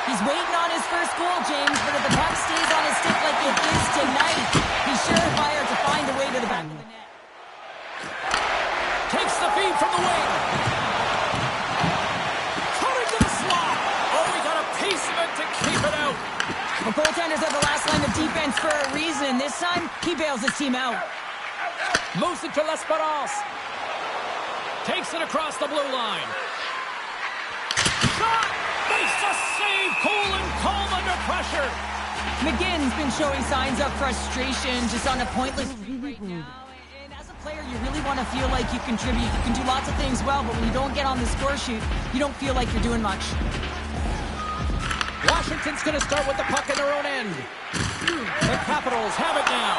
He's waiting on his first goal, James, but if the puck stays on his stick like it is tonight, he's surefire to find a way to the back of the net. Takes the feed from the wing. Coming to the slot. Oh, we got a piece of it to keep it out. The goaltenders are the last line of defense for a reason. This time, he bails his team out. Moves it to L'Esperance. Takes it across the blue line. Shot! Makes a save! Cool and calm under pressure. McGinn's been showing signs of frustration just on a pointless right now. And as a player, you really want to feel like you contribute. You can do lots of things well, but when you don't get on the score sheet, you don't feel like you're doing much. Washington's going to start with the puck in their own end. The Capitals have it now.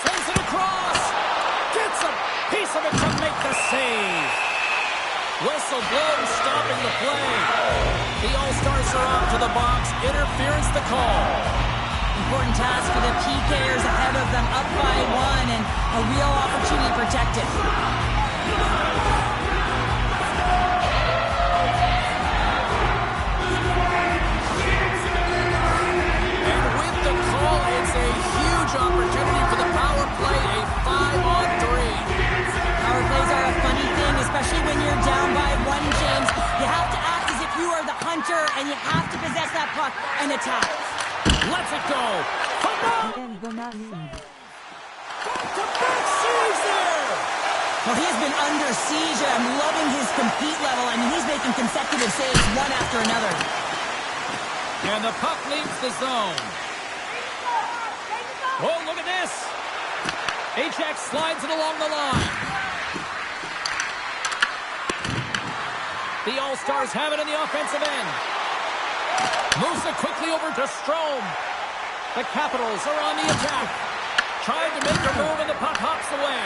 Sends it across. Gets a piece of it to make the save. Whistle blows, stopping the play. The All-Stars are off to the box. Interference the call. Important task for the PKers ahead of them, up by 1, and a real opportunity to protect it. And with the call, it's a huge opportunity for the power play, a 5-on-3. Power plays are a funny thing, especially when you're down by 1, James. You have to act as if you are the hunter, and you have to possess that puck and attack. Lets it go. Back-to-back saves there. Well, he has been under siege. I'm loving his compete level. I mean, he's making consecutive saves one after another. And the puck leaves the zone. Oh, look at this. HX slides it along the line. The All-Stars have it in the offensive end. Moves it quickly over to Strome. The Capitals are on the attack. Tried to make a move and the puck hops away.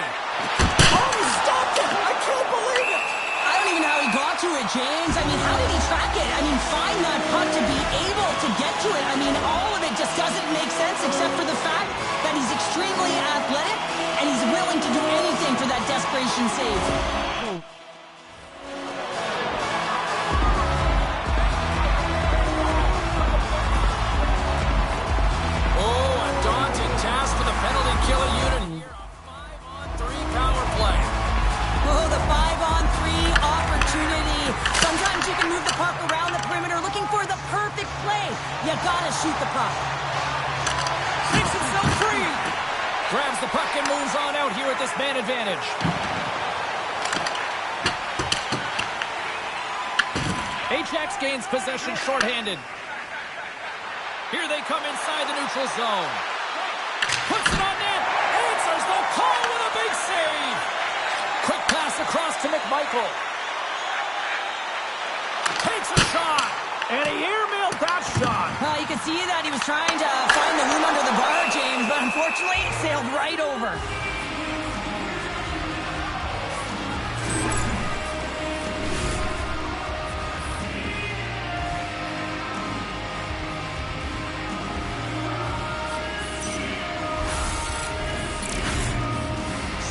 Oh, he stopped it! I can't believe it! I don't even know how he got to it, James. I mean, how did he track it? I mean, find that puck to be able to get to it. I mean, all of it just doesn't make sense except for the fact that he's extremely athletic and he's willing to do anything for that desperation save. shot. Makes himself free. Grabs the puck and moves on out here at this man advantage. Ajax gains possession shorthanded. Here they come inside the neutral zone. Puts it on net. Answers the call with a big save. Quick pass across to McMichael. Takes a shot. And he airmailed that shot. You can see that he was trying to find the room under the bar, James, but unfortunately it sailed right over.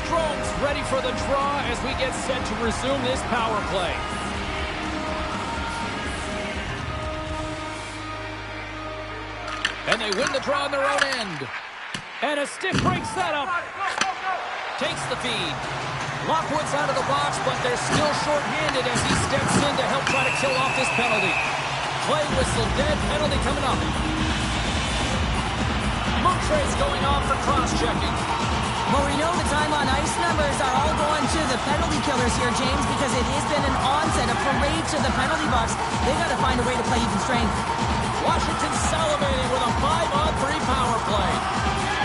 Strome's ready for the draw as we get set to resume this power play. And they win the draw on their own end. And a stiff break setup. Takes the feed. Lockwood's out of the box, but they're still shorthanded as he steps in to help try to kill off this penalty. Play whistle dead, penalty coming up. Montre's going off for cross-checking. Well, we know the time on ice numbers are all going to the penalty killers here, James, because it has been an onset, a parade to the penalty box. They've got to find a way to play even strength. Washington salivating with a 5-on-3 power play.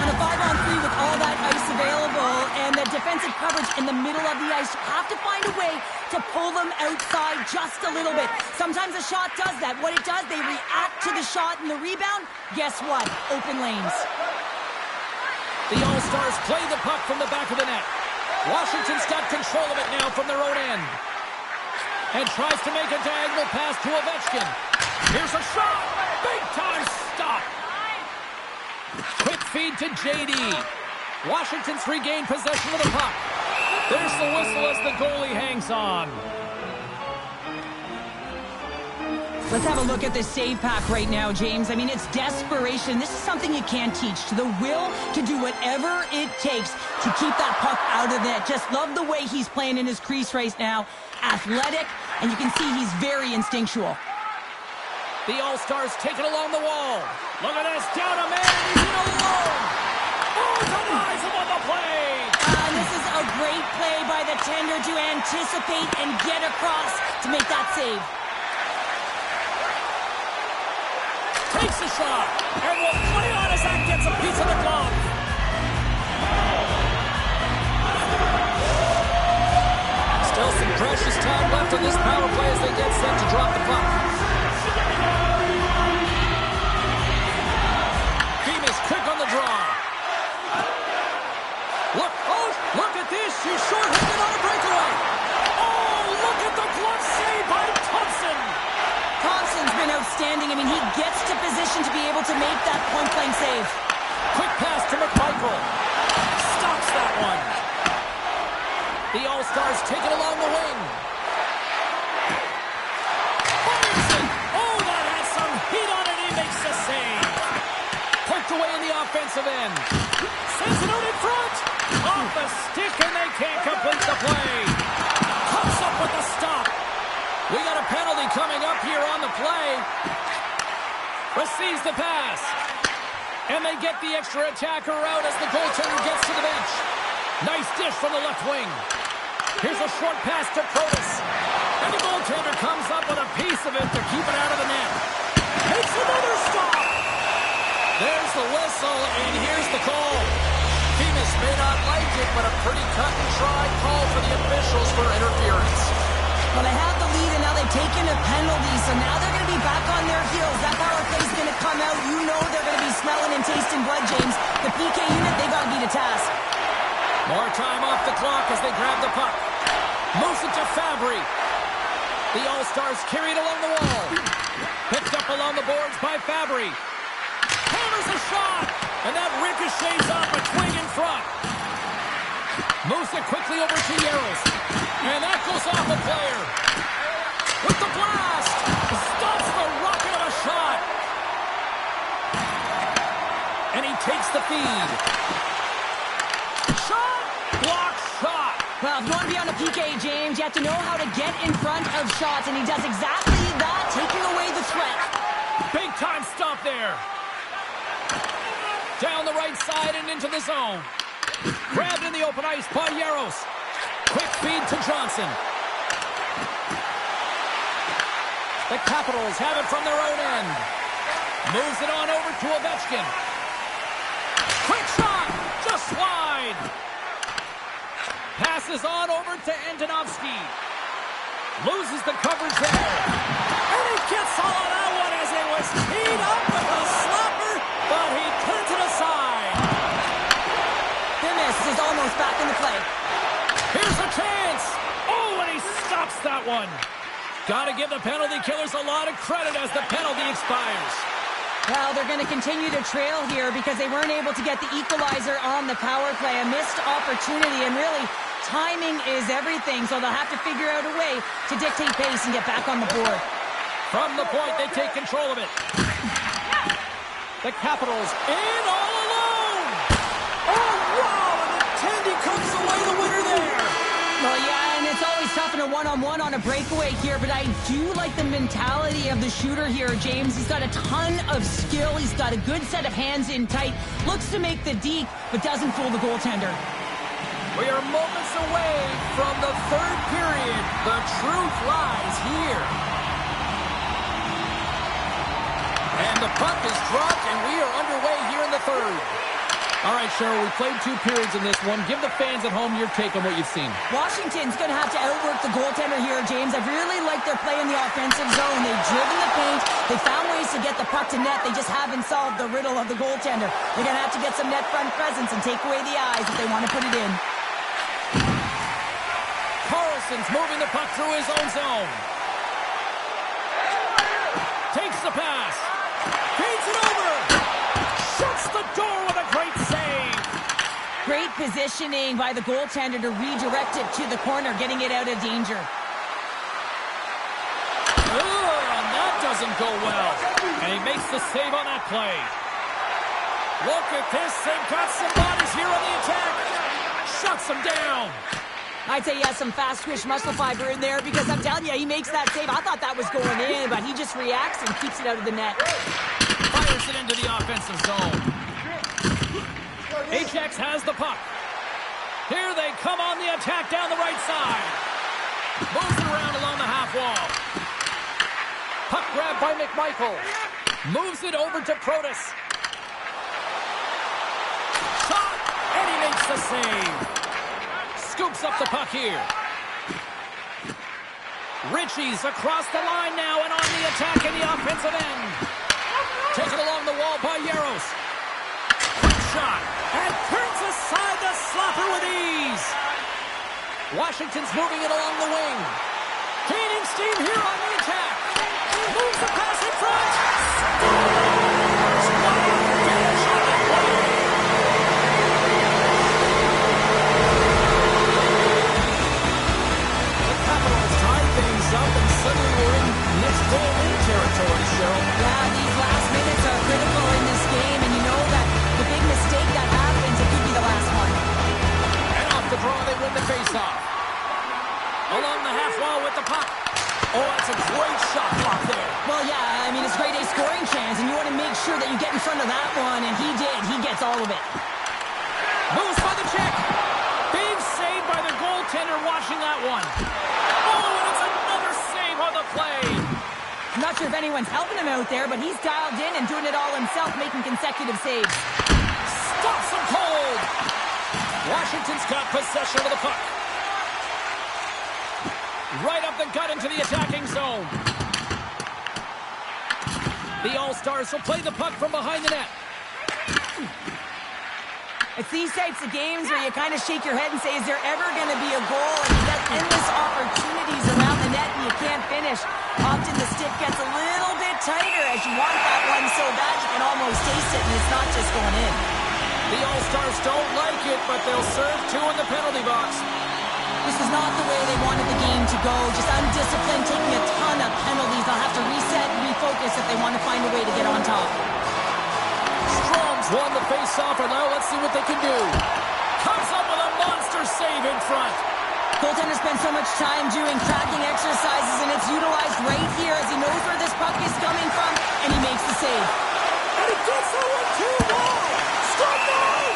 On a 5-on-3 with all that ice available and the defensive coverage in the middle of the ice, you have to find a way to pull them outside just a little bit. Sometimes a shot does that. What it does, they react to the shot and the rebound. Guess what? Open lanes. The All-Stars play the puck from the back of the net. Washington's got control of it now from their own end. And tries to make a diagonal pass to Ovechkin. Here's a shot. Big time stop. Quick feed to JD. Washington's regained possession of the puck. There's the whistle as the goalie hangs on. Let's have a look at this save pack right now, James. I mean, it's desperation. This is something you can't teach. The will to do whatever it takes to keep that puck out of net. Just love the way he's playing in his crease right now. Athletic, and you can see he's very instinctual. The All-Stars take it along the wall. Look at this, down a man, and he's in alone. Oh, denies him on the play. And this is a great play by the tender to anticipate and get across to make that save. Takes a shot, and will play on as that gets a piece of the glove. Still some precious time left in this power play as they get set to drop the puck. Quick on the draw. Look at this. She's short-handed on a breakaway. Oh, look at the glove save by Thompson. Thompson's been outstanding. I mean, he gets to position to be able to make that point-blank save. Quick pass to McMichael. Stops that one. The All-Stars take it along the wing. Fires it. Oh, that has some heat on it. He makes the save. Poked away in the offensive end. Sends it out in front. Off the stick, and they can't complete the play. Comes up with the stop. We got a penalty coming up here on the play. Receives the pass. And they get the extra attacker out as the goaltender gets to the bench. Nice dish from the left wing. Here's a short pass to Protas. And the goaltender comes up with a piece of it to keep it out of the net. Makes another stop. There's the whistle, and here's the call. Bemis may not like it, but a pretty cut-and-dry call for the officials for interference. Well, they have the lead, and now they've taken a penalty, so now they're going to be back on their heels. That power play's going to come out. You know they're going to be smelling and tasting blood, James. The PK unit, they got to be to task. More time off the clock as they grab the puck. Moves it to Fabry. The All-Stars carry it along the wall. Picked up along the boards by Fabry. Hammers a shot, and that ricochets off a twig in front. Moves it quickly over to Yaros, and that goes off a player. With the blast, stops the rocket of a shot. And he takes the feed. Shot, block shot. Well, if you want to be on a PK, James, you have to know how to get in front of shots, and he does exactly that, taking away the threat. Big time stop there. side and into the zone. Grabbed in the open ice by Jaros. Quick feed to Johnson. The Capitals have it from their own end. Moves it on over to Ovechkin. Quick shot! Just wide! Passes on over to Antonovsky. Loses the coverage there. And he gets all of that one as it was teed up with a slapper, but he turns it aside. Goodness is almost back in the play. Here's a chance! Oh, and he stops that one. Got to give the penalty killers a lot of credit as the penalty expires. Well, they're going to continue to trail here because they weren't able to get the equalizer on the power play. A missed opportunity, and really, timing is everything, so they'll have to figure out a way to dictate pace and get back on the board. From the point, they take control of it. The Capitals in all alone! Oh, wow! And Tandy comes away the winner there! Well, yeah, and it's always tough in a one-on-one on a breakaway here, but I do like the mentality of the shooter here, James. He's got a ton of skill. He's got a good set of hands in tight. Looks to make the deke, but doesn't fool the goaltender. We are moments away from the third period. The truth lies here. And the puck is dropped, and we are underway here in the third. All right, Cheryl, we played 2 periods in this one. Give the fans at home your take on what you've seen. Washington's going to have to outwork the goaltender here, James. I've really liked their play in the offensive zone. They've driven the paint. They found ways to get the puck to net. They just haven't solved the riddle of the goaltender. They're going to have to get some net front presence and take away the eyes if they want to put it in. Carlson's moving the puck through his own zone. Takes the pass. Feeds it over. Shuts the door with a great save. Great positioning by the goaltender to redirect it to the corner, getting it out of danger. And that doesn't go well. And he makes the save on that play. Look at this. They've got some bodies here on the attack. Shuts them down. I'd say he has some fast-twitch muscle fiber in there because I'm telling you, he makes that save. I thought that was going in, but he just reacts and keeps it out of the net. Fires it into the offensive zone. Ajax has the puck. Here they come on the attack down the right side. Moves it around along the half wall. Puck grabbed by McMichael. Moves it over to Protas. Shot! And he makes the save. Scoops up the puck here. Ritchie's across the line now and on the attack in the offensive end. Taken along the wall by Jaros. Quick shot. And turns aside the slapper with ease. Washington's moving it along the wing. Gaining steam here on the attack. Moves the pass in front. Up and suddenly we're in next goal in territory, Cheryl. Yeah, these last minutes are critical in this game, and you know that the big mistake that happens, it could be the last one. And off the draw, they win the faceoff. Along the half wall with the puck. Oh, that's a great shot block there. Well, yeah, I mean, it's a grade A scoring chance, and you want to make sure that you get in front of that one, and he did. He gets all of it. Moves by the check. Big save by the goaltender watching that one. Oh, and it's another save on the play. I'm not sure if anyone's helping him out there, but he's dialed in and doing it all himself, making consecutive saves. Stops him cold. Washington's got possession of the puck. Right up the gut into the attacking zone. The All-Stars will play the puck from behind the net. It's these types of games where you kind of shake your head and say, is there ever going to be a goal? And you get endless opportunities around the net and you can't finish. Often the stick gets a little bit tighter as you want that one so bad you can almost taste it, and it's not just going in. The All-Stars don't like it, but they'll serve 2 in the penalty box. This is not the way they wanted the game to go. Just undisciplined, taking a ton of penalties. They'll have to reset and refocus if they want to find a way to get on top. Strom's won the face-off, and now let's see what they can do. Comes up with a monster save in front. Goaltender spends so much time doing tracking exercises, and it's utilized right here as he knows where this puck is coming from, and he makes the save. And he gets that one too wide. Stop that!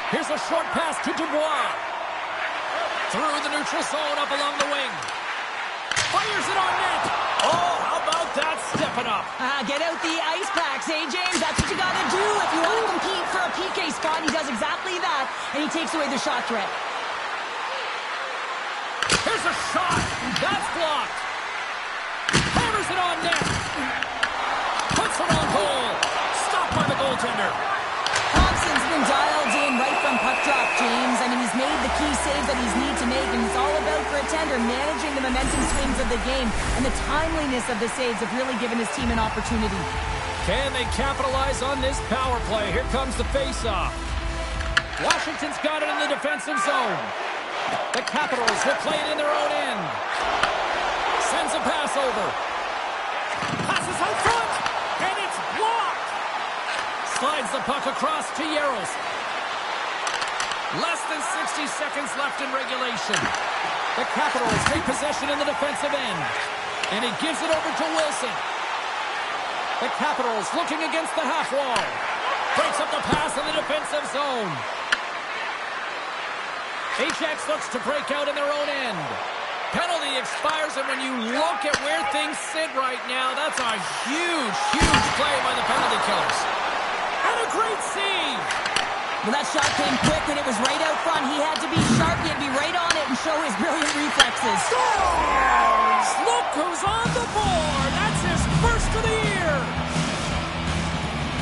Here's a short pass to Dubois. Through the neutral zone, up along the wing. Fires it on net. Oh, how about that stepping up? Get out the ice packs, eh, James? That's what you got to do if you want to compete for a PK spot. He does exactly that, and he takes away the shot threat. Here's a shot. That's blocked. Hammers it on net. Puts it on goal. Stopped by the goaltender. Thompson's been dialed in right from puck drop, James. I mean, he's made the key saves that he's need to make, and it's all about, for a tender, managing the momentum swings of the game, and the timeliness of the saves have really given his team an opportunity. Can they capitalize on this power play? Here comes the face-off. Washington's got it in the defensive zone. The Capitals will play it in their own end. Sends a pass over. Passes out front, and it's blocked. Slides the puck across to Yaros. Less than 60 seconds left in regulation. The Capitals take possession in the defensive end. And he gives it over to Wilson. The Capitals looking against the half wall. Breaks up the pass in the defensive zone. Ajax looks to break out in their own end. Penalty expires, and when you look at where things sit right now, that's a huge, huge play by the penalty killers. And a great save. Well, that shot came quick, and it was right out front. He had to be sharp. He had to be right on it and show his brilliant reflexes. Scores! Look who's on the board. That's his first of the year.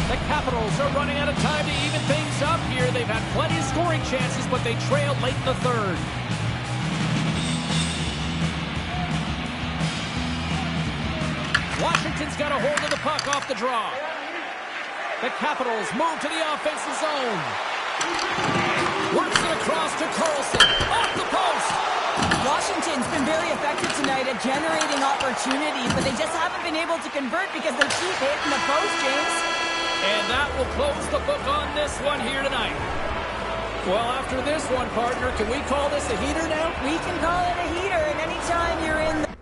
The Capitals are running out of time to even things up here. They've had plenty of scoring chances, but they trailed late in the third. Washington's got a hold of the puck off the draw. The Capitals move to the offensive zone. Works it across to Carlson. Off the post. Washington's been very effective tonight at generating opportunities, but they just haven't been able to convert because they keep hitting the post, James. And that will close the book on this one here tonight. Well, after this one, partner, can we call this a heater now? We can call it a heater, and anytime you're in the